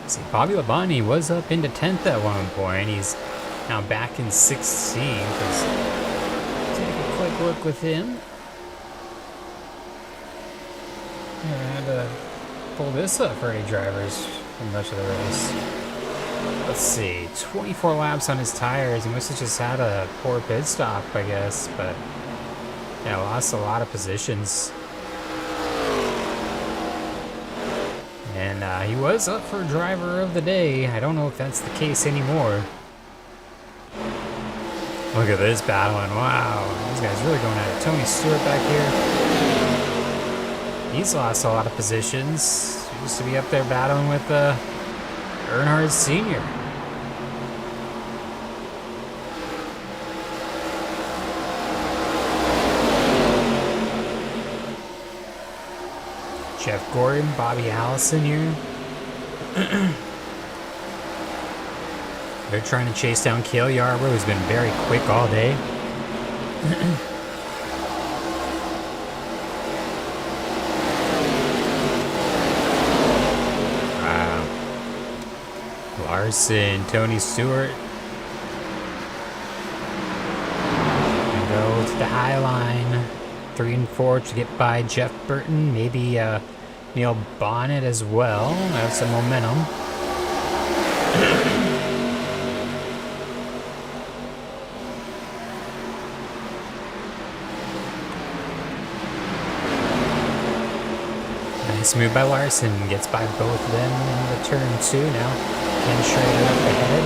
See, Bobby Labonte was up into 10th at one point. He's now back in 16th. Let's take a quick look with him. I had to pull this up for any drivers for much of the race. Let's see, 24 laps on his tires. He must have just had a poor pit stop, I guess. But yeah, lost a lot of positions. And he was up for driver of the day. I don't know if that's the case anymore. Look at this battling. Wow. These guys really going at it. Tony Stewart back here. He's lost a lot of positions. He used to be up there battling with Earnhardt Sr. Jeff Gordon, Bobby Allison here. They're trying to chase down Cale Yarborough, who's been very quick all day. Wow. Larson, Tony Stewart. And go to the high line. 3 and 4 to get by Jeff Burton. Maybe Neil Bonnet as well. Have some momentum. Nice move by Larson. Gets by both of them in the turn 2 now. Ken Schrader up ahead.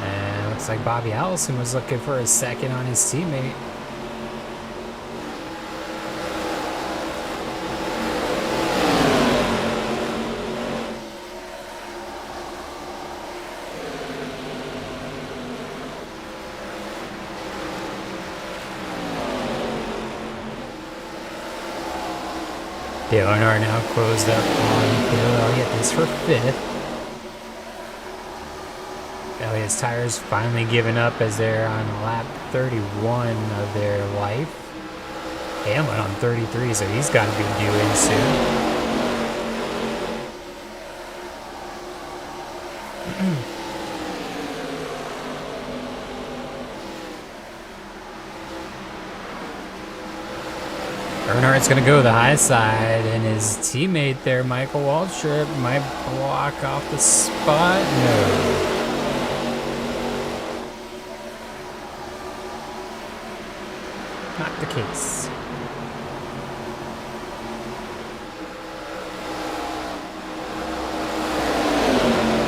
And looks like Bobby Allison was looking for a second on his teammate. Dale Earnhardt now closed up on Bill Elliott. This for 5th. Elliott's tires finally giving up as they're on lap 31 of their life. Hamlin on 33, so he's got to be due in soon. Earnhardt's going to go the high side, and his teammate there, Michael Waltrip, might block off the spot. No. Not the case.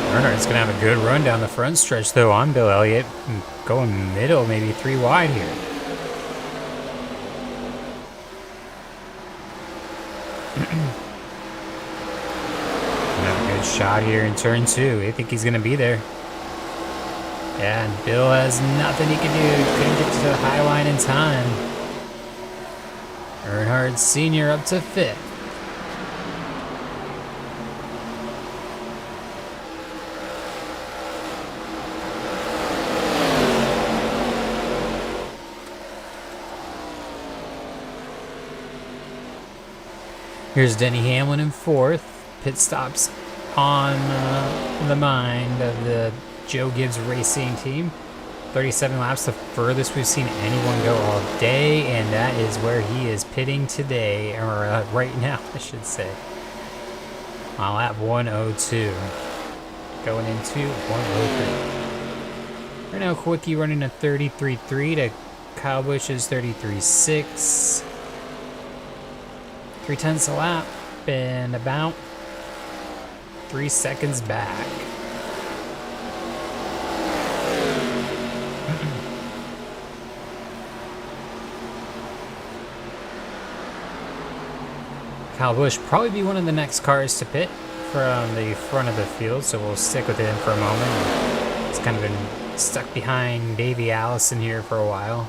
Earnhardt's going to have a good run down the front stretch, though, on Bill Elliott. Going middle, maybe 3 wide here. Another good shot here in turn 2. I think he's going to be there. Yeah, and Bill has nothing he can do. Couldn't get to the high line in time. Earnhardt Sr. up to 5th. Here's Denny Hamlin in 4th. Pit stops on the mind of the Joe Gibbs Racing team. 37 laps, the furthest we've seen anyone go all day, and that is where he is pitting today, or right now, I should say. On lap 102. Going into 103. Right now, Quickie running a 33.3 to Kyle Busch's 33.6. 3/10 a lap and about 3 seconds back. Kyle Busch probably be one of the next cars to pit from the front of the field, so we'll stick with him for a moment. He's kind of been stuck behind Davey Allison here for a while.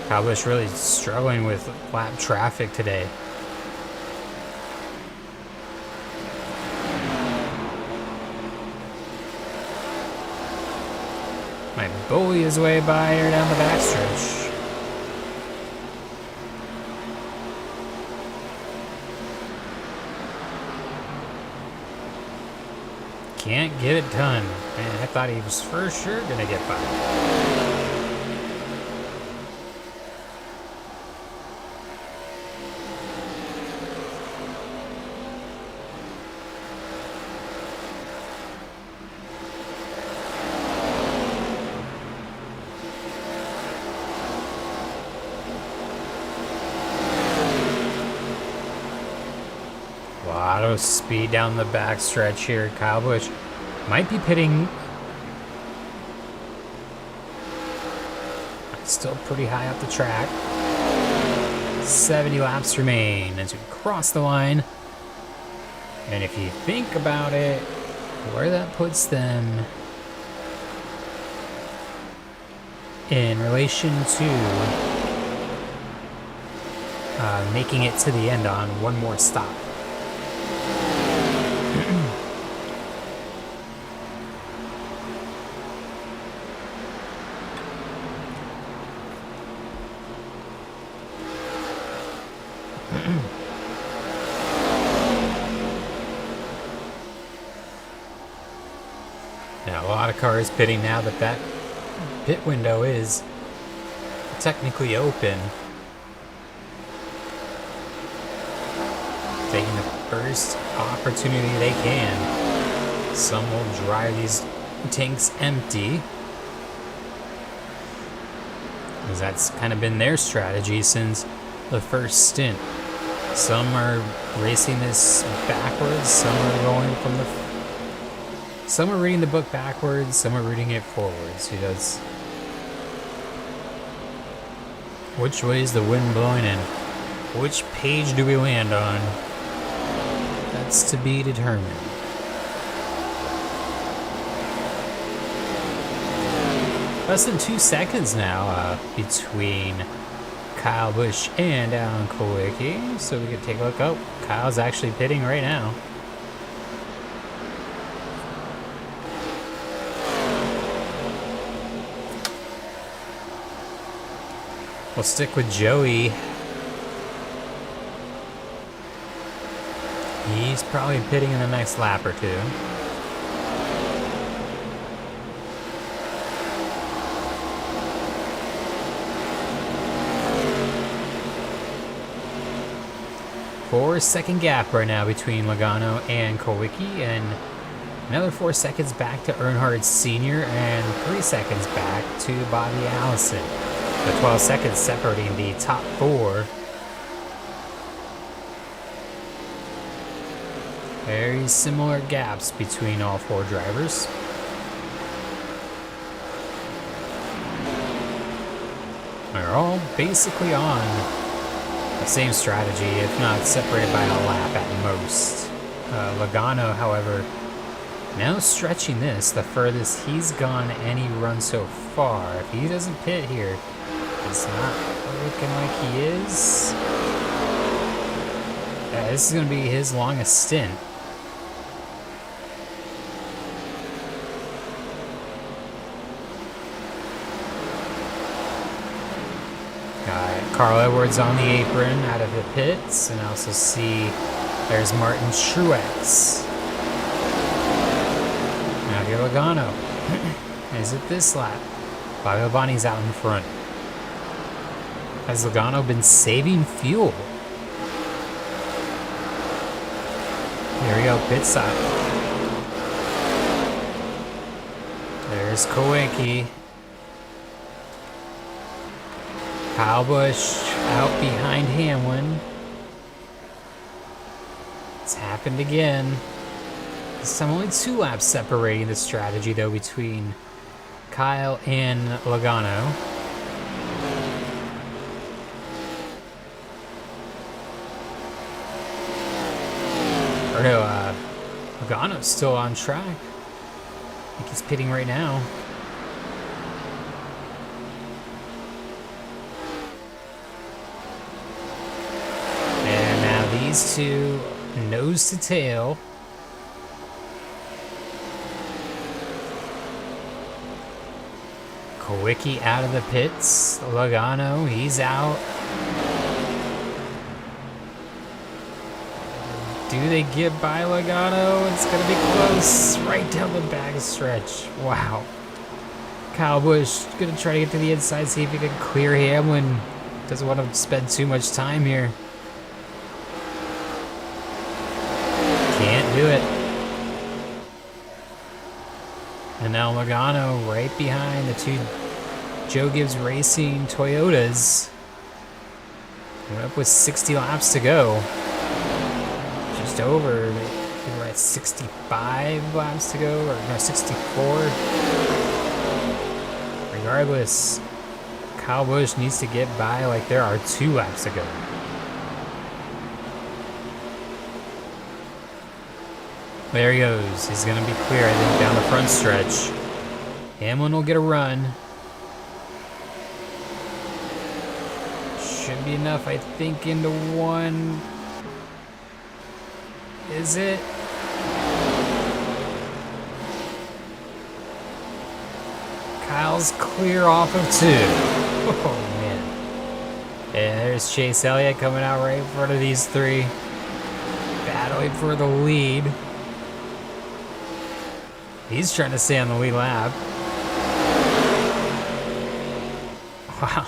Kyle Busch really struggling with lap traffic today. Might bully his way by here down the backstretch. Can't get it done. Man, I thought he was for sure gonna get by. Lot of speed down the backstretch here. Kyle Busch might be pitting. Still pretty high up the track. 70 laps remain as we cross the line. And if you think about it, where that puts them in relation to making it to the end on one more stop. Now, a lot of cars pitting now that that pit window is technically open. Taking the first opportunity they can. Some will drive these tanks empty, because that's kind of been their strategy since the first stint. Some are racing this backwards, some are going from the... Some are reading the book backwards, some are reading it forwards. You know, it's... Which way is the wind blowing in? Which page do we land on? That's to be determined. Less than 2 seconds now between Kyle Busch and Alan Kulwicki. So we can take a look. Oh, Kyle's actually pitting right now. We'll stick with Joey. He's probably pitting in the next lap or two. Four-second gap right now between Logano and Kulwicki, and another 4 seconds back to Earnhardt Sr. and 3 seconds back to Bobby Allison. The 12 seconds separating the top four. Very similar gaps between all four drivers. They're all basically on the same strategy, if not separated by a lap at most. Logano, however, now stretching this, the furthest he's gone any run so far. If he doesn't pit here, it's not looking like he is. Yeah, this is going to be his longest stint. Carl Edwards on the apron out of the pits, and I also see there's Martin Truex. Now here Logano. Is it this lap? Bobby Labonte's out in front. Has Logano been saving fuel? Here we go, pit stop. There's Kulwicki. Kyle Busch out behind Hamlin. It's happened again. This time only 2 laps separating the strategy though between Kyle and Logano. Or no, Logano's still on track. I think he's pitting right now. These two nose to tail. Kulwicki out of the pits. Logano, he's out. Do they get by Logano? It's going to be close. Right down the back stretch. Wow. Kyle Busch going to try to get to the inside, see if he can clear Hamlin. Doesn't want to spend too much time here. Can't do it. And now Logano right behind the 2 Joe Gibbs Racing Toyotas. We're up with 60 laps to go. Just over. We're at 65 laps to go, or no, 64. Regardless, Kyle Busch needs to get by like there are 2 laps to go. There he goes. He's going to be clear, I think, down the front stretch. Hamlin will get a run. should be enough, I think, into one. Is it? Kyle's clear off of 2. Oh, man. And there's Chase Elliott coming out right in front of these 3. Battling for the lead. He's trying to stay on the lead lap. Wow.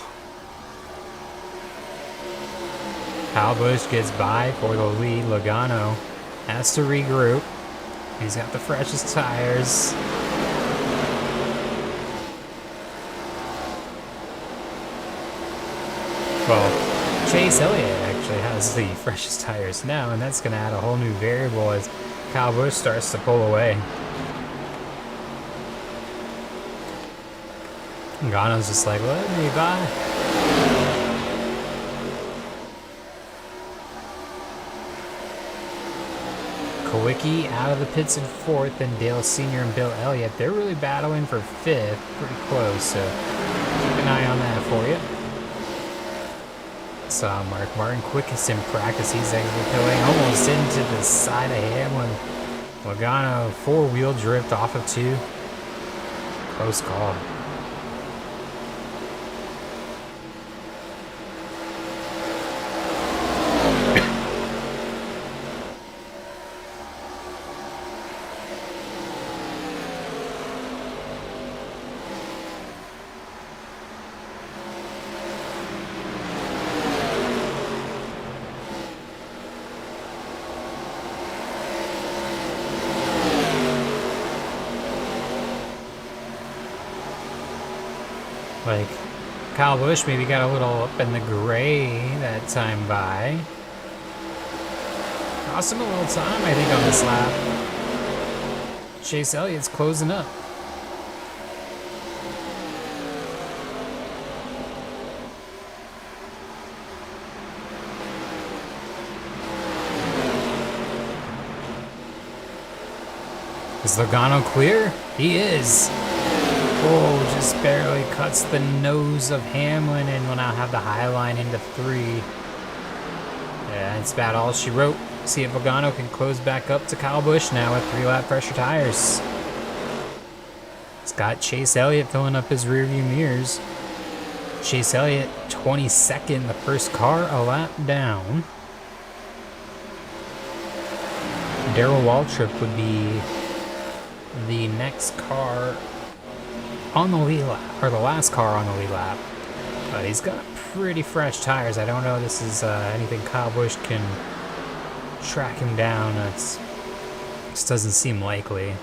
Kyle Busch gets by for the lead. Logano has to regroup. He's got the freshest tires. Well, Chase Elliott actually has the freshest tires now, and that's going to add a whole new variable as Kyle Busch starts to pull away. Logano's just like, let me by. Kawicki out of the pits in 4th, and Dale Sr. and Bill Elliott, they're really battling for 5th, pretty close, so keep an eye on that for you. Saw Mark Martin quickest in practice. He's exit-pilling almost into the side of Hamlin. Logano 4-wheel drift off of 2. Close call. Like, Kyle Busch maybe got a little up in the gray that time by. Cost him a little time, I think, on this lap. Chase Elliott's closing up. Is Logano clear? He is. Oh, just barely cuts the nose of Hamlin and will now have the high line into 3. Yeah, it's about all she wrote. See if Logano can close back up to Kyle Busch now with 3-lap pressure tires. It's got Chase Elliott filling up his rearview mirrors. Chase Elliott, 22nd, the first car a lap down. Darrell Waltrip would be the next car on the lead lap, or the last car on the lead lap. But he's got pretty fresh tires. I don't know if this is anything Kyle Busch can track him down. This doesn't seem likely.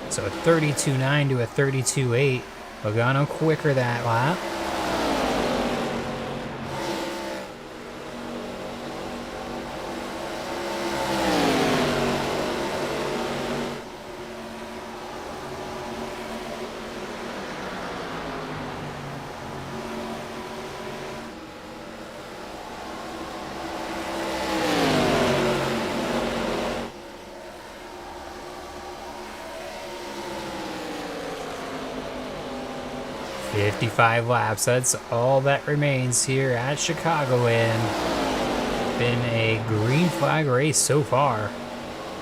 So a 32.9 to a 32.8. Logano quicker that lap. $55 laps, that's all that remains here at Chicagoland. Been a green flag race so far.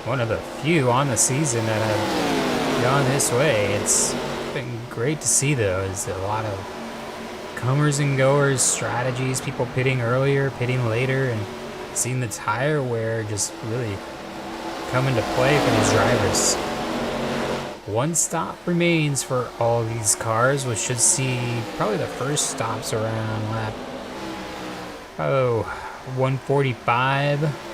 One of the few on the season that have gone this way. It's been great to see though. There's a lot of comers and goers, strategies, people pitting earlier, pitting later, and seeing the tire wear just really come into play for these drivers. One stop remains for all these cars. We should see probably the first stops around lap 145.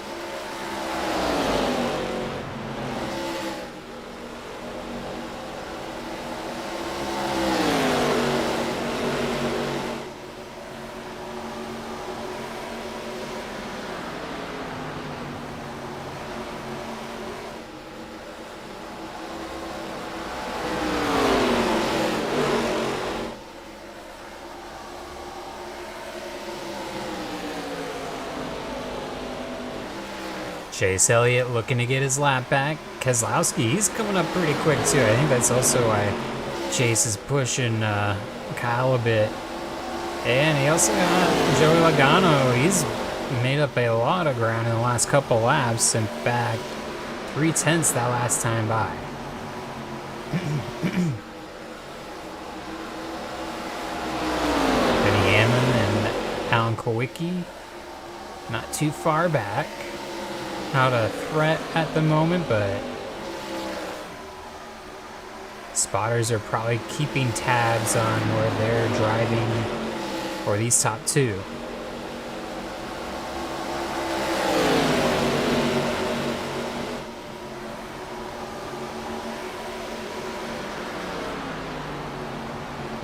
Chase Elliott looking to get his lap back. Keselowski, he's coming up pretty quick too. I think that's also why Chase is pushing Kyle a bit. And he also got Joey Logano. He's made up a lot of ground in the last couple laps. In fact, 3/10 that last time by. Denny Hamlin and Alan Kulwicki not too far back. Not a threat at the moment, but spotters are probably keeping tabs on where they're driving for these top two.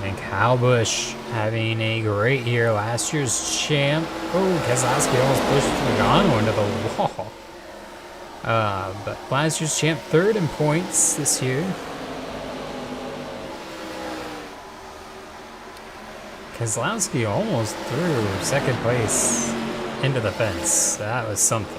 And Kyle Busch having a great year. Last year's champ. Oh, Keselowski almost pushed Logano into the wall. But last year's champ, third in points this year. Keselowski almost threw second place into the fence. That was something.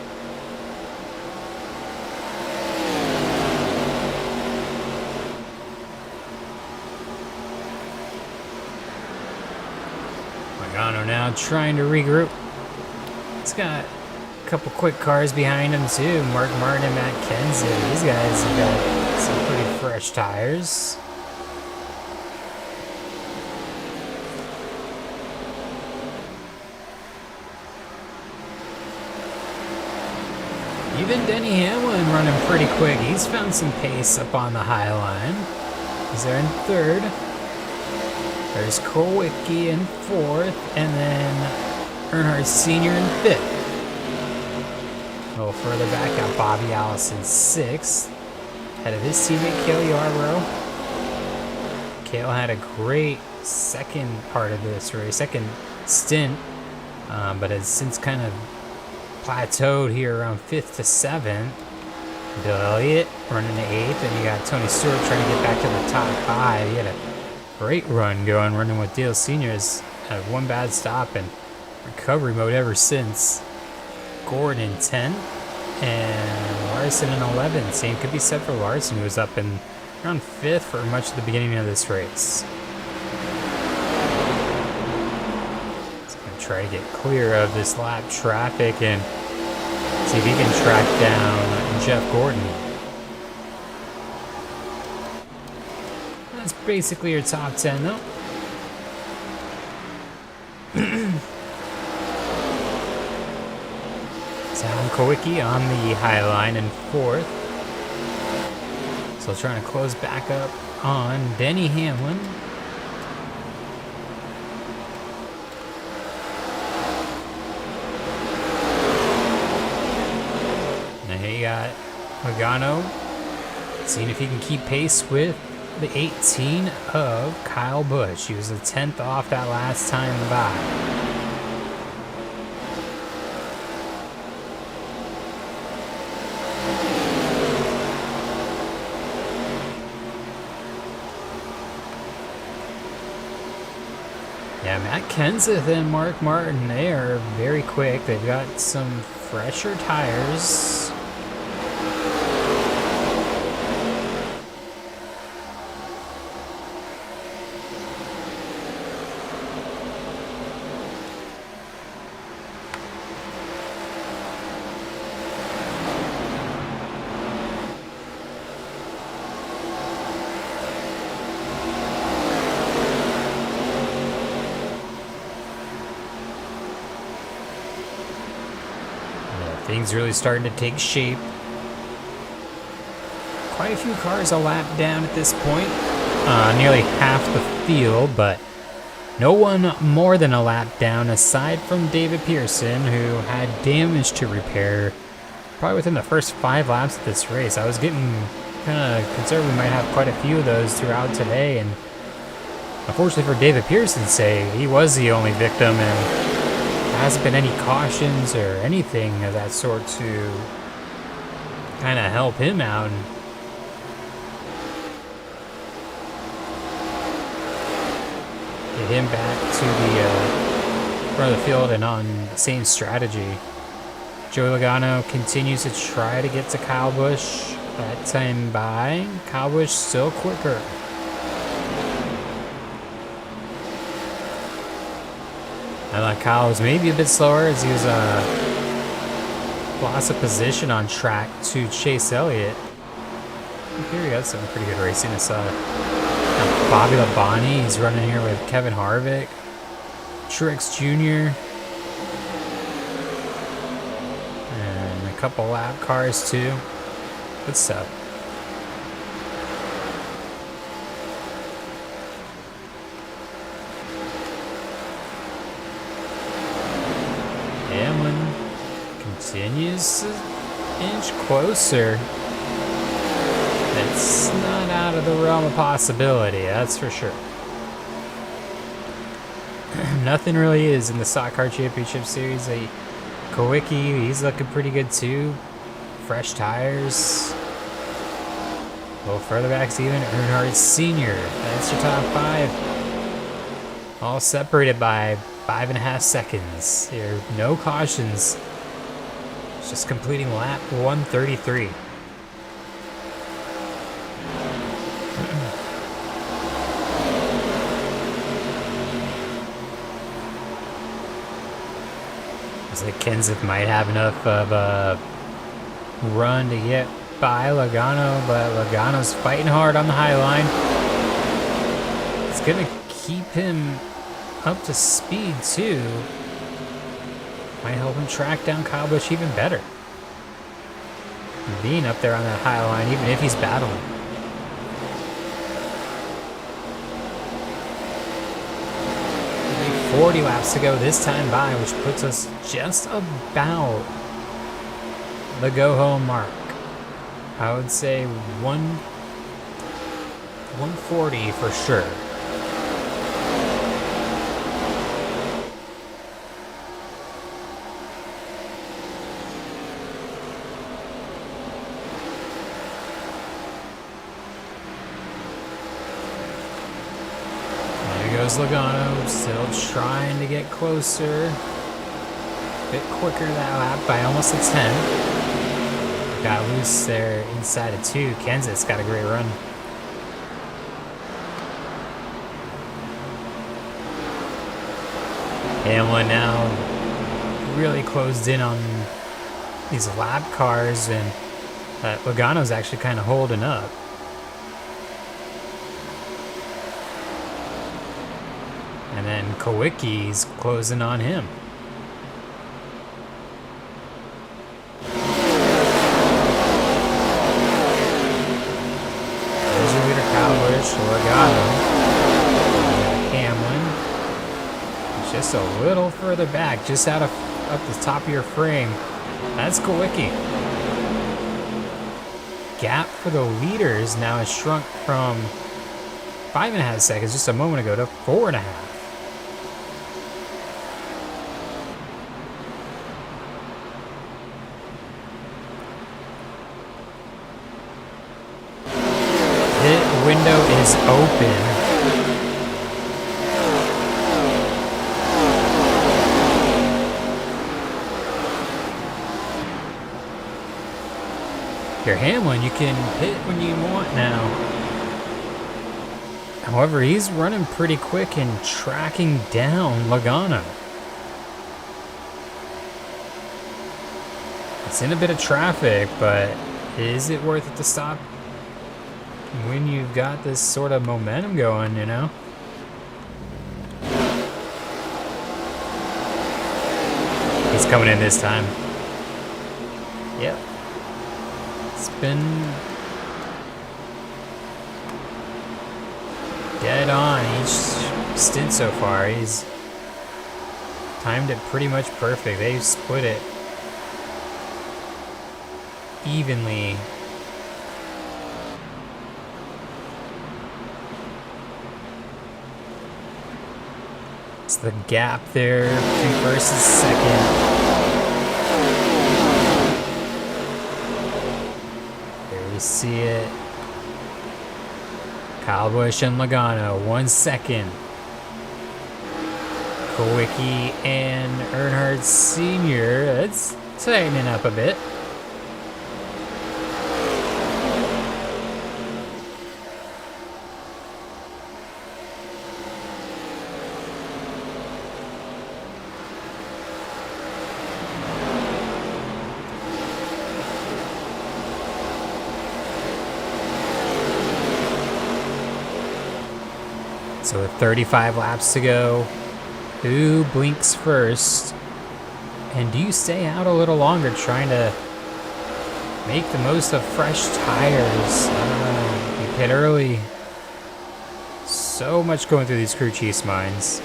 Logano now trying to regroup. He's got a couple quick cars behind him too. Mark Martin and Matt Kenseth. These guys have got some pretty fresh tires. Even Denny Hamlin running pretty quick. He's found some pace up on the high line. He's there in third. There's Kulwicki in fourth, and then Earnhardt Sr. in fifth. A little further back, got Bobby Allison sixth, ahead of his teammate Cale Yarborough. Cale had a great second part of this race, second stint, but has since kind of plateaued here around 5th to 7th. Bill Elliott running to 8th, and you got Tony Stewart trying to get back to the top 5. He had a great run going, running with Dale Sr.'s had one bad stop and recovery mode ever since. Gordon in 10th, and Larson in 11th. Same could be said for Larson, who was up in around 5th for much of the beginning of this race. Try to get clear of this lap traffic and see if he can track down Jeff Gordon. That's basically your top 10 though. Alan Kulwicki on the high line in 4th. So trying to close back up on Denny Hamlin. Got Logano seeing if he can keep pace with the 18 of Kyle Busch. He was the 10th off that last time by. Yeah, Matt Kenseth and Mark Martin, they are very quick. They've got some fresher tires. Things really starting to take shape. Quite a few cars a lap down at this point. Nearly half the field, but no one more than a lap down aside from David Pearson, who had damage to repair probably within the first 5 laps of this race. I was getting kind of concerned we might have quite a few of those throughout today, and unfortunately for David Pearson's sake, he was the only victim, and there hasn't been any cautions or anything of that sort to kind of help him out and get him back to the front of the field and on the same strategy. Joey Logano continues to try to get to Kyle Busch. That time by Kyle Busch still quicker. I thought Kyle was maybe a bit slower as he was lost a position on track to Chase Elliott. Here we got some pretty good racing. I saw Bobby Labonte. He's running here with Kevin Harvick, Truex Jr., and a couple lap cars too. Good stuff. Hamlin continues to inch closer. It's not out of the realm of possibility, that's for sure. Nothing really is in the Stock Car Championship Series. Kowicki, he's looking pretty good too. Fresh tires. A little further back, Steven Earnhardt Sr. That's your top 5. All separated by 5.5 seconds. Here, no cautions. It's just completing lap 133. Looks like Kenseth might have enough of a run to get by Logano, but Logano's fighting hard on the high line. It's gonna keep him up to speed too. Might help him track down Kyle Busch even better. Being up there on that high line, even if he's battling. Only 40 laps to go this time by, which puts us just about the go-home mark. I would say 140 for sure. There goes Logano, still trying to get closer. A bit quicker that lap by almost a 10. Got loose there inside of 2. Kenseth's got a great run. Hamlin now really closed in on these lap cars, and Logano's actually kind of holding up. And then Kowicki's closing on him. Logano, Hamlin, just a little further back, just out of up the top of your frame. That's Kowicki. Gap for the leaders now has shrunk from 5.5 seconds just a moment ago to 4.5. Window is open. Here, Hamlin, you can pit when you want now. However, he's running pretty quick and tracking down Logano. It's in a bit of traffic, but is it worth it to stop when you've got this sort of momentum going, you know? He's coming in this time. Yep. It's been dead on each stint so far. He's timed it pretty much perfect. They've split it evenly. It's the gap there between first and second. There we see it. Kyle Busch and Logano, 1 second. Kowicki and Earnhardt Sr. tightening up a bit. So with 35 laps to go, who blinks first? And do you stay out a little longer trying to make the most of fresh tires? You pit early. So much going through these crew chiefs' minds.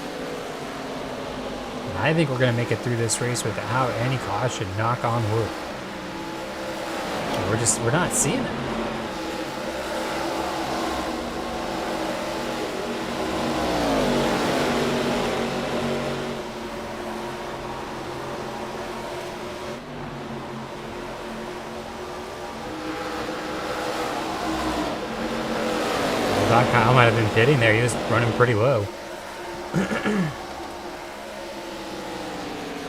And I think we're going to make it through this race without any caution, knock on wood. We're not seeing it. I thought Kyle might have been pitting there. He was running pretty low.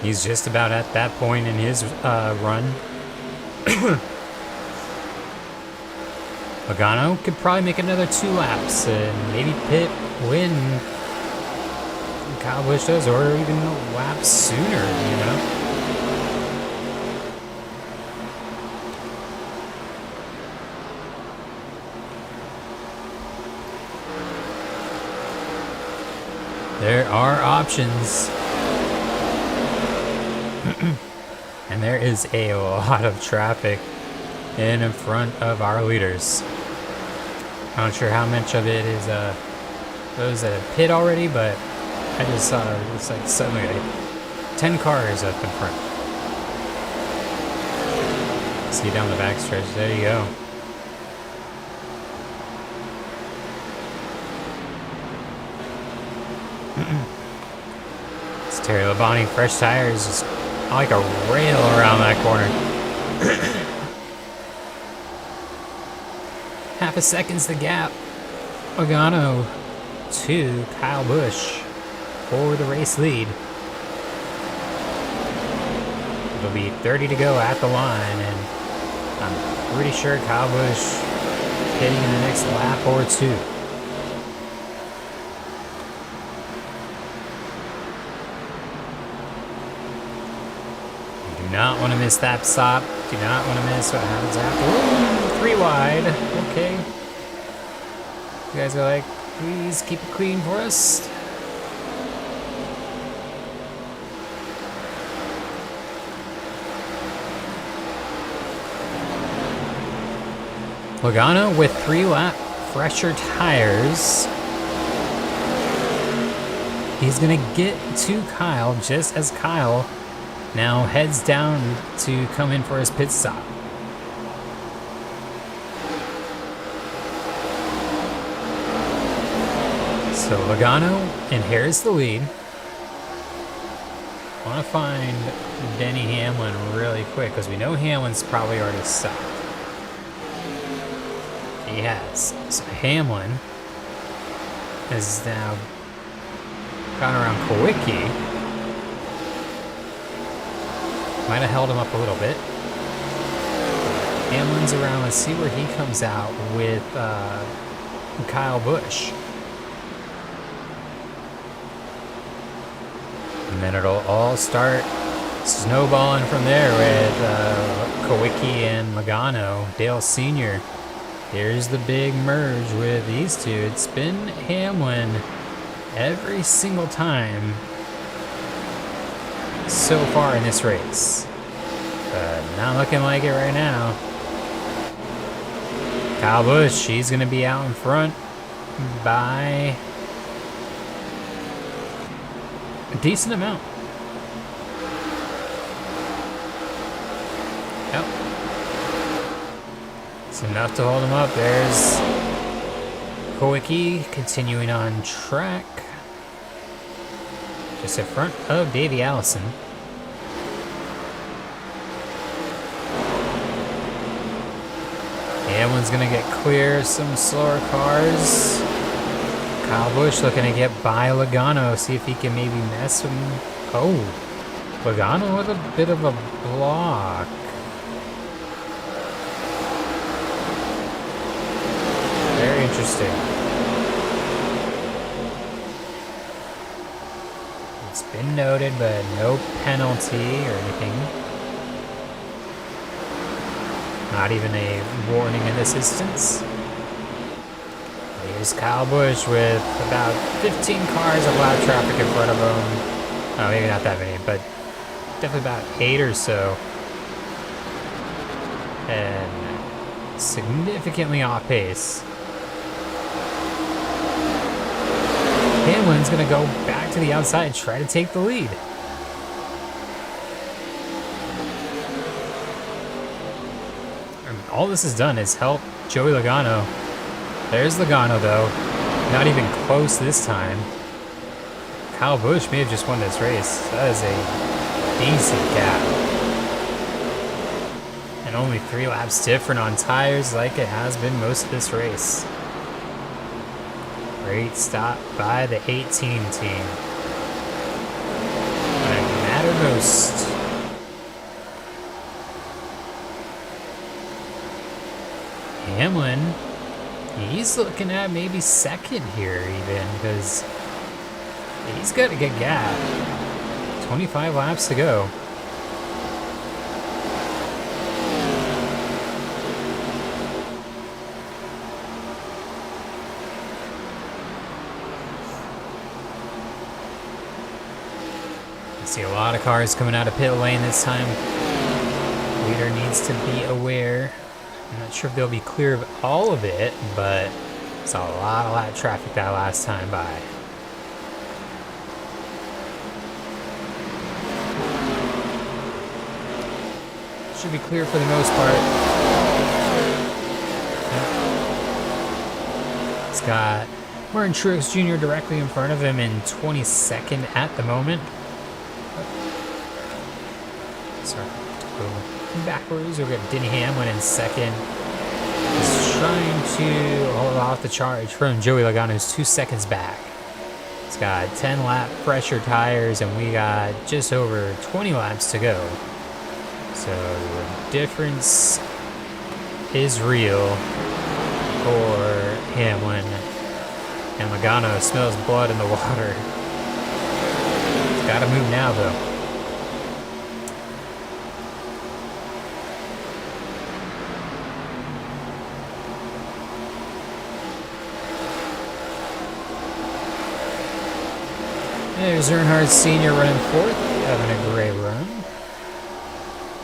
He's just about at that point in his run. Pocono could probably make another 2 laps and maybe pit win. Kyle Busch does, or even a lap sooner, you know. There are options. And there is a lot of traffic in front of our leaders. I'm not sure how much of it is those that have pit already, but I just saw it's like suddenly like 10 cars up in front. See down the backstretch. There you go. It's Terry Labonte, fresh tires, just like a rail around that corner. Half a second's the gap. Pocono to Kyle Busch for the race lead. It'll be 30 to go at the line, and I'm pretty sure Kyle Busch hitting in the next lap or 2. Do not want to miss that stop. Do not want to miss what happens after. Ooh, 3 wide. Okay. You guys are like, please keep it clean for us. Logano with 3 lap fresher tires. He's going to get to Kyle just as Kyle now heads down to come in for his pit stop. So Logano inherits the lead. I want to find Denny Hamlin really quick because we know Hamlin's probably already stopped. He has. So Hamlin has now gone around Kowicki. Might have held him up a little bit. Hamlin's around. Let's see where he comes out with Kyle Busch. And then it'll all start snowballing from there with Kowicki and Logano. Dale Sr. Here's the big merge with these two. It's been Hamlin every single time so far in this race. Not looking like it right now. Kyle Busch, he's going to be out in front by a decent amount. Yep. It's enough to hold him up. There's Kowicki continuing on track. Just in front of Davey Allison. Hamlin's going to get clear some slower cars. Kyle Busch looking to get by Logano. See if he can maybe mess with him. Oh. Logano with a bit of a block. Very interesting. It's been noted, but no penalty or anything. Not even a warning in this instance. Here's Kyle Busch with about 15 cars of loud traffic in front of him. Oh, maybe not that many, but definitely about 8 or so. And significantly off pace. Hamlin's going to go back to the outside and try to take the lead. And all this has done is help Joey Logano. There's Logano, though. Not even close this time. Kyle Busch may have just won this race. That is a decent gap. And only 3 laps different on tires like it has been most of this race. Great stop by the 18 team. When it mattered most. Hamlin, he's looking at maybe second here even, because he's got a good gap. 25 laps to go. See a lot of cars coming out of pit lane this time. Leader needs to be aware. I'm not sure if they'll be clear of all of it, but it's a lot of traffic that last time by. Should be clear for the most part. He's got Martin Truex Jr. directly in front of him in 22nd at the moment. Sorry, backwards. We've got Denny Hamlin in second. He's trying to hold off the charge from Joey Logano, who's 2 seconds back. He's got 10 lap pressure tires, and we got just over 20 laps to go. So the difference is real for Hamlin. And Logano smells blood in the water. He's got to move now, though. There's Earnhardt Sr. running 4th, having a great run.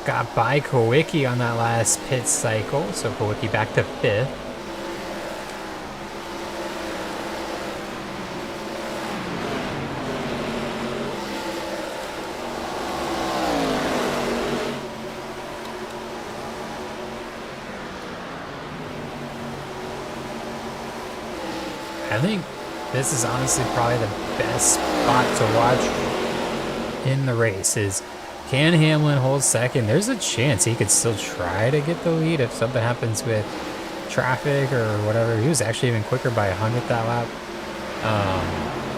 Got by Kowicki on that last pit cycle, so Kowicki back to 5th. I think this is honestly probably the best spot to watch in the race. Is can Hamlin hold second? There's a chance he could still try to get the lead if something happens with traffic or whatever. He was actually even quicker by 100th that lap.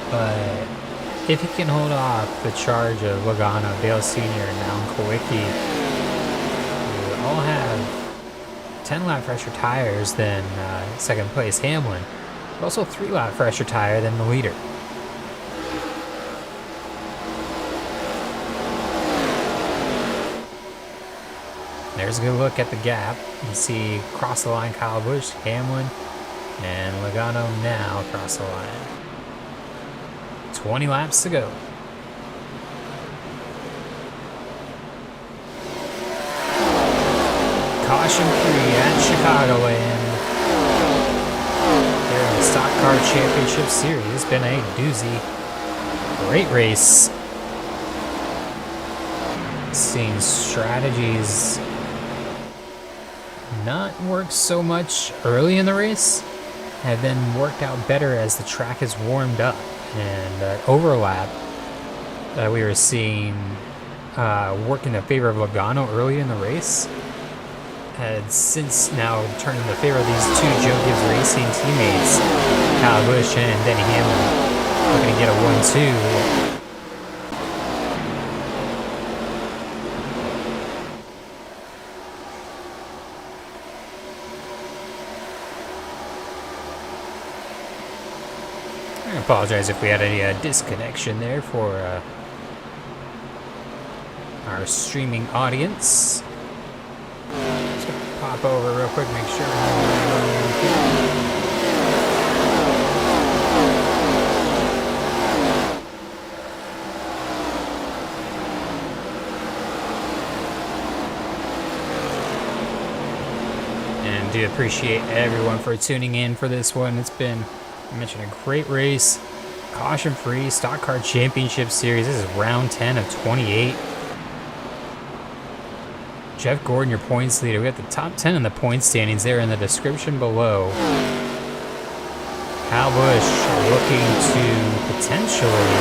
But if he can hold off the charge of Logano, Dale Sr., and now Kowicki, who all have 10 lap fresher tires than second place Hamlin. Also 3 lap fresher tire than the leader. There's a good look at the gap. You see across the line Kyle Busch, Hamlin, and Logano now across the line. 20 laps to go. Caution free at Chicagoland. The Stock Car Championship Series. Been a doozy. Great race. Seeing strategies not work so much early in the race, have then worked out better as the track has warmed up. And that overlap that we were seeing work in the favor of Logano early in the race had since now turned in the favor of these two Joe Gibbs Racing teammates, Kyle Busch and Denny Hamlin, looking to get a 1-2. Apologize if we had any disconnection there for our streaming audience. Just gonna pop over real quick, make sure. And do appreciate everyone for tuning in for this one. It's been, I mentioned, a great race. Caution-free Stock Car Championship Series. This is round 10 of 28. Jeff Gordon, your points leader. We got the top 10 in the point standings there in the description below. Kyle Busch looking to potentially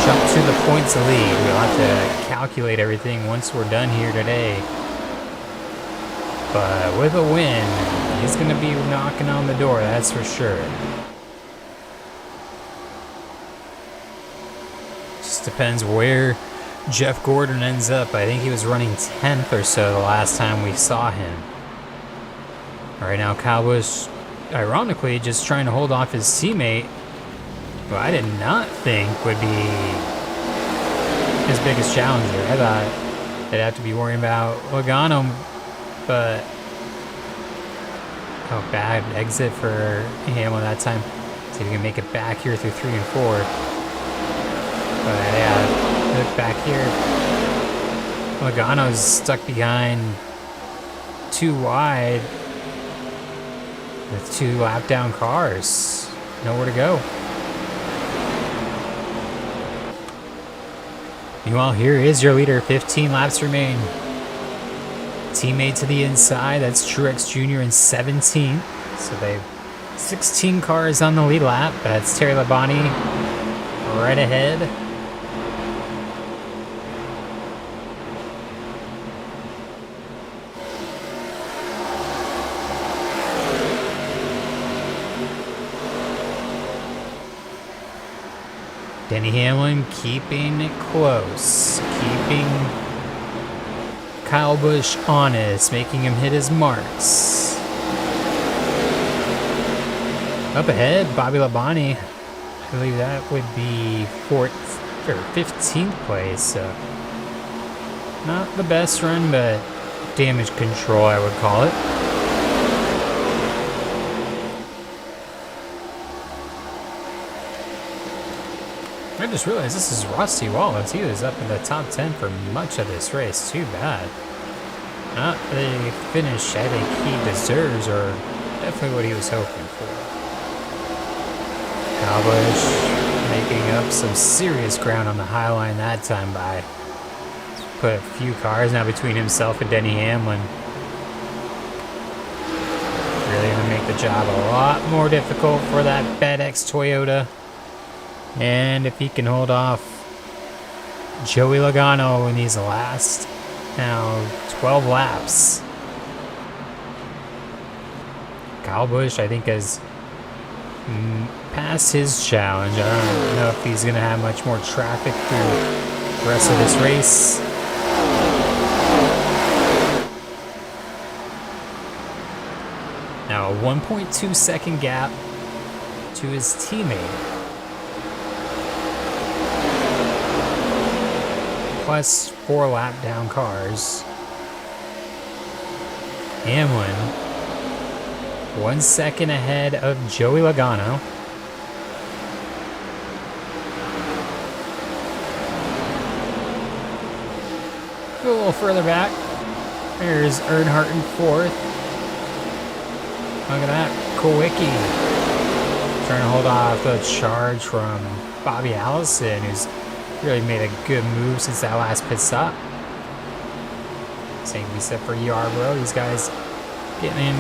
jump to the points lead. We'll have to calculate everything once we're done here today. But with a win, he's going to be knocking on the door, that's for sure. Just depends where Jeff Gordon ends up. I think he was running 10th or so the last time we saw him. Right now, Kyle Busch, ironically, just trying to hold off his teammate, who I did not think would be his biggest challenger. I thought they'd have to be worrying about Logano, but oh, bad exit for Hamlin that time. See if he can make it back here through 3 and 4. But yeah, look back here. Logano's stuck behind 2 wide with 2 lap down cars. Nowhere to go. Meanwhile, here is your leader. 15 laps remain. Teammate to the inside, that's Truex Jr. in 17th. So they've 16 cars on the lead lap. That's Terry Labonte right ahead. Denny Hamlin keeping it close, keeping Kyle Busch honest, making him hit his marks. Up ahead, Bobby Labonte. I believe that would be 4th or 15th place. So not the best run, but damage control, I would call it. I just realized this is Rusty Wallace. He was up in the top 10 for much of this race. Too bad. Not the finish I think he deserves, or definitely what he was hoping for. Kyle Busch making up some serious ground on the high line that time by put a few cars now between himself and Denny Hamlin. Really going to make the job a lot more difficult for that FedEx Toyota. And if he can hold off Joey Logano in these last, now 12 laps. Kyle Busch, I think, has passed his challenge. I don't know if he's going to have much more traffic through the rest of this race. Now a 1.2 second gap to his teammate. Plus 4 lap down cars. Hamlin 1 second ahead of Joey Logano. Go a little further back. There's Earnhardt in 4th. Look at that, Kowicki trying to hold off the charge from Bobby Allison, who's really made a good move since that last pit stop. Same we said for Yarborough. These guys getting in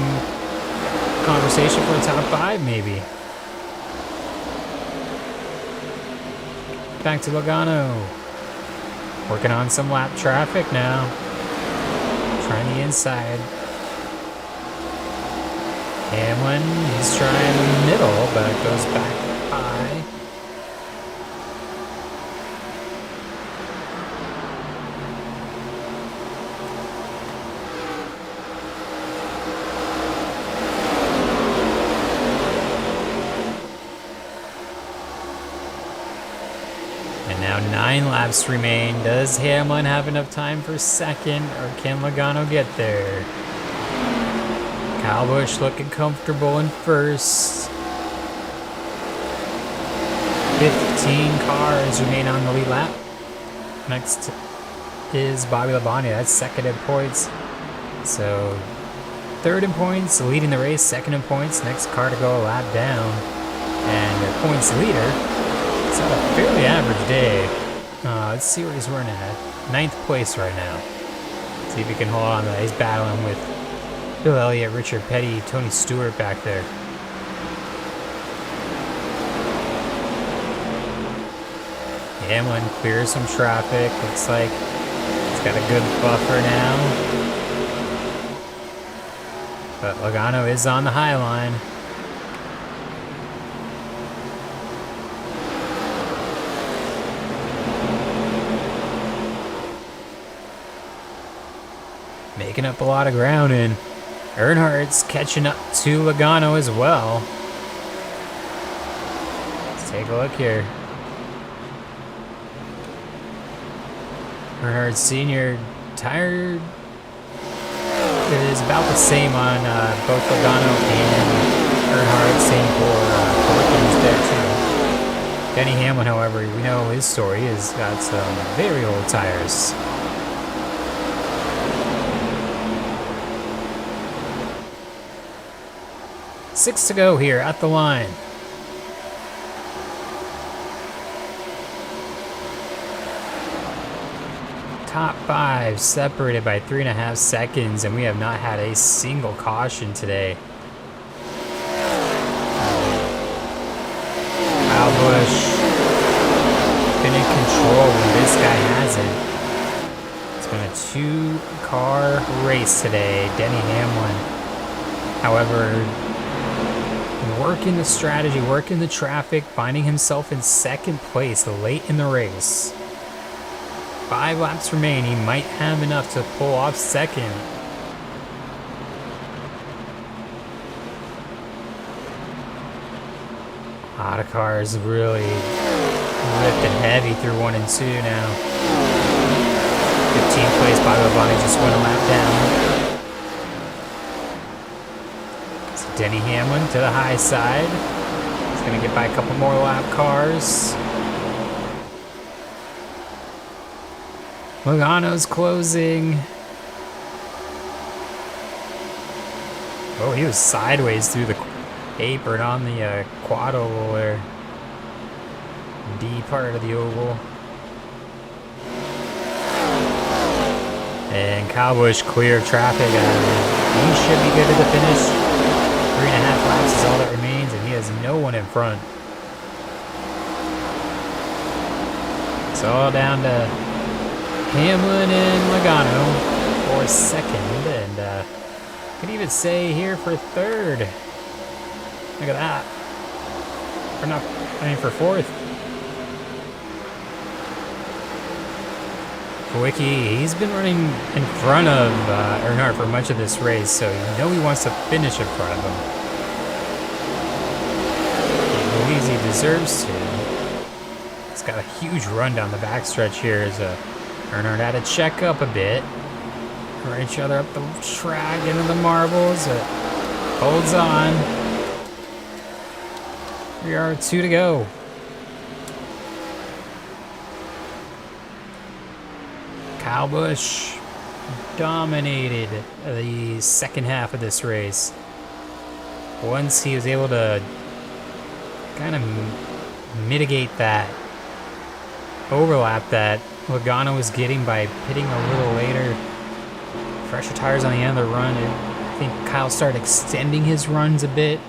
conversation for a top 5 maybe. Back to Logano. Working on some lap traffic now. Trying the inside. Hamlin, he's trying the middle, but it goes back high. And now 9 laps remain. Does Hamlin have enough time for second, or can Logano get there? Kyle Busch looking comfortable in first. 15 cars remain on the lead lap. Next is Bobby Labonte. That's second in points. So third in points, leading the race. Second in points. Next car to go a lap down. And their points leader. It's had a fairly average day. Let's see where he's running at. 9th place right now. See if he can hold on to that. He's battling with Bill Elliott, Richard Petty, Tony Stewart back there. Hamlin clears some traffic. Looks like he's got a good buffer now. But Logano is on the high line. Making up a lot of ground, and Earnhardt's catching up to Logano as well. Let's take a look here. Earnhardt Sr. tire is about the same on both Logano and Earnhardt. Same for Perkins there too. Denny Hamlin, however, we know his story. He's got some very old tires. Six to go here at the line. Top 5 separated by 3.5 seconds, and we have not had a single caution today. Kyle Busch been in control when this guy hasn't. It's been a 2-car race today. Denny Hamlin, however, working the strategy, working the traffic, finding himself in second place late in the race. 5 laps remain. He might have enough to pull off second. A lot of cars really lifting heavy through 1 and 2 now. 15th place by Labonte, just went a lap down. Denny Hamlin to the high side. He's going to get by a couple more lap cars. Logano's closing. Oh, he was sideways through the apron on the quad oval there. D part of the oval. And Kyle Busch clear traffic. He should be good to the finish. 3.5 laps is all that remains, and he has no one in front. It's all down to Hamlin and Logano for second, and could even say here for third. Look at that. Or not, I mean for fourth. Kwiatkowski, he's been running in front of Earnhardt for much of this race, so you know he wants to finish in front of him. He believes he deserves to. He's got a huge run down the backstretch here as Earnhardt had to check up a bit. Run each other up the track into the marbles. It holds on. We are 2 to go. Kyle Busch dominated the second half of this race. Once he was able to kind of mitigate that overlap that Logano was getting by pitting a little later, fresher tires on the end of the run, I think Kyle started extending his runs a bit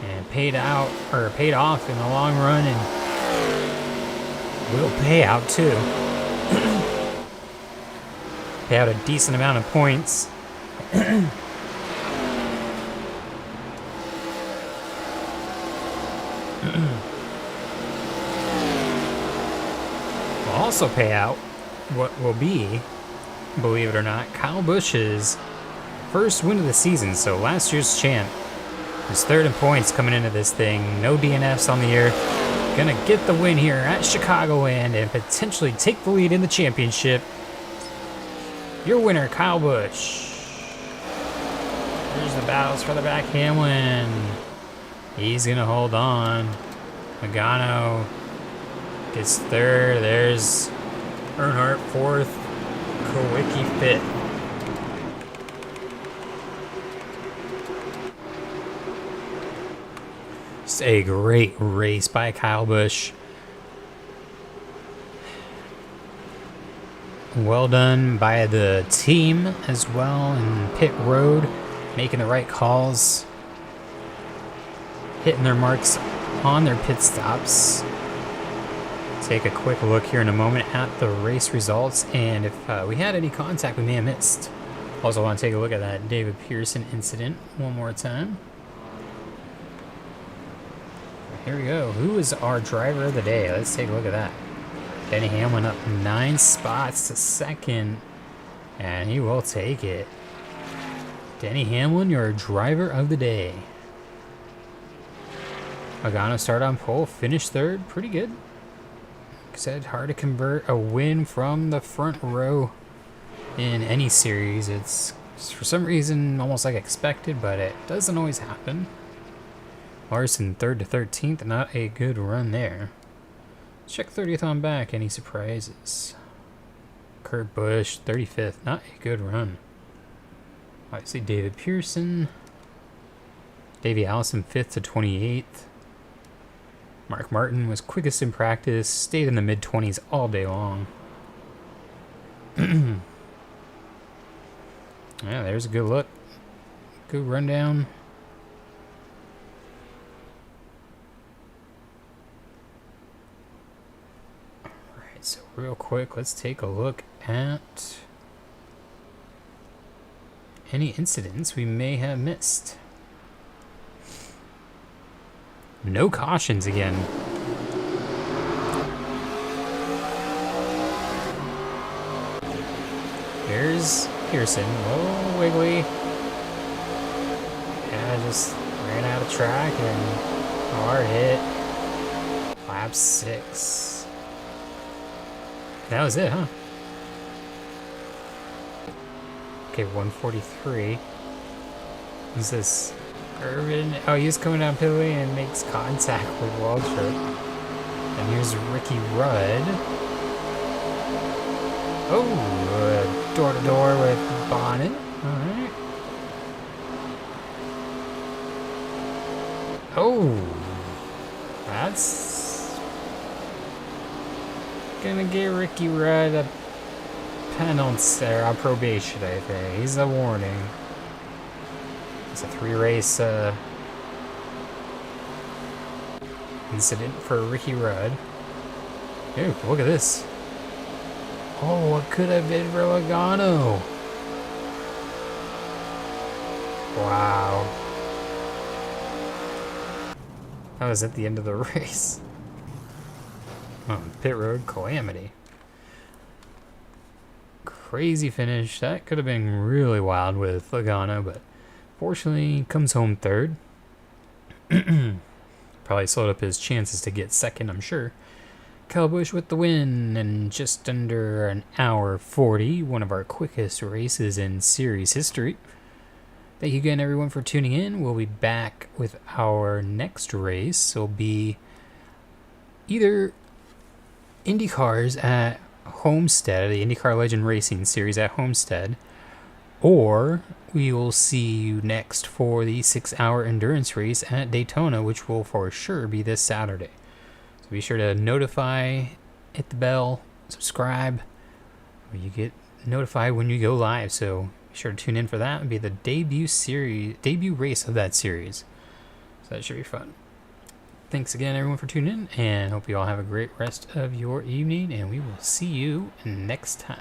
and paid off in the long run, and will pay out too. Pay out a decent amount of points. Will also pay out what will be, believe it or not, Kyle Busch's first win of the season. So last year's champ was third in points coming into this thing. No DNFs on the year. gonna get the win here at Chicagoland and potentially take the lead in the championship. Your winner, Kyle Busch. Here's the battles for the back. Hamlin. He's gonna hold on. Pocono gets third. There's Earnhardt fourth. Kowicki fifth. Just a great race by Kyle Busch. Well done by the team as well in pit road, making the right calls, hitting their marks on their pit stops. Take a quick look here in a moment at the race results, and if we had any contact we may have missed. Also want to take a look at that David Pearson incident one more time. Here we go. Who is our driver of the day? Let's take a look at that. Denny Hamlin up 9 spots to second, and he will take it. Denny Hamlin, your driver of the day. Pocono start on pole, finish third. Pretty good. Like I said, hard to convert a win from the front row in any series. It's for some reason almost like expected, but it doesn't always happen. Larson 3rd to 13th, not a good run there. Check 30th on back, any surprises? Kurt Busch 35th, not a good run. Obviously David Pearson. Davey Allison 5th to 28th. Mark Martin was quickest in practice, stayed in the mid-20s all day long. Yeah, there's a good look. Good rundown. So real quick, let's take a look at any incidents we may have missed. No cautions again. Here's Pearson, a little wiggly. Yeah, just ran out of track and hard hit. Lap 6. That was it, huh? Okay, 143. Who's this? Irvin? Oh, he's coming down pit lane and makes contact with Waltrip. And here's Ricky Rudd. Oh, door to door with Bonnet. Alright. Oh, that's gonna get Ricky Rudd a penalty there on probation, I think. He's a warning. It's a 3-race incident for Ricky Rudd. Ooh, look at this. Oh, what could have been for Logano? Wow. That was at the end of the race. Oh, pit road calamity. Crazy finish. That could have been really wild with Logano, but fortunately comes home third. Probably slowed up his chances to get second, I'm sure. Kyle Busch with the win in just under an hour 40. One of our quickest races in series history. Thank you again, everyone, for tuning in. We'll be back with our next race. It'll be either IndyCars at Homestead, the IndyCar Legend Racing Series at Homestead, or we will see you next for the 6-hour endurance race at Daytona, which will for sure be this Saturday. So be sure to notify, hit the bell, subscribe, or you get notified when you go live. So be sure to tune in for that. It'll be the debut race of that series. So that should be fun. Thanks again, everyone, for tuning in, and hope you all have a great rest of your evening, and we will see you next time.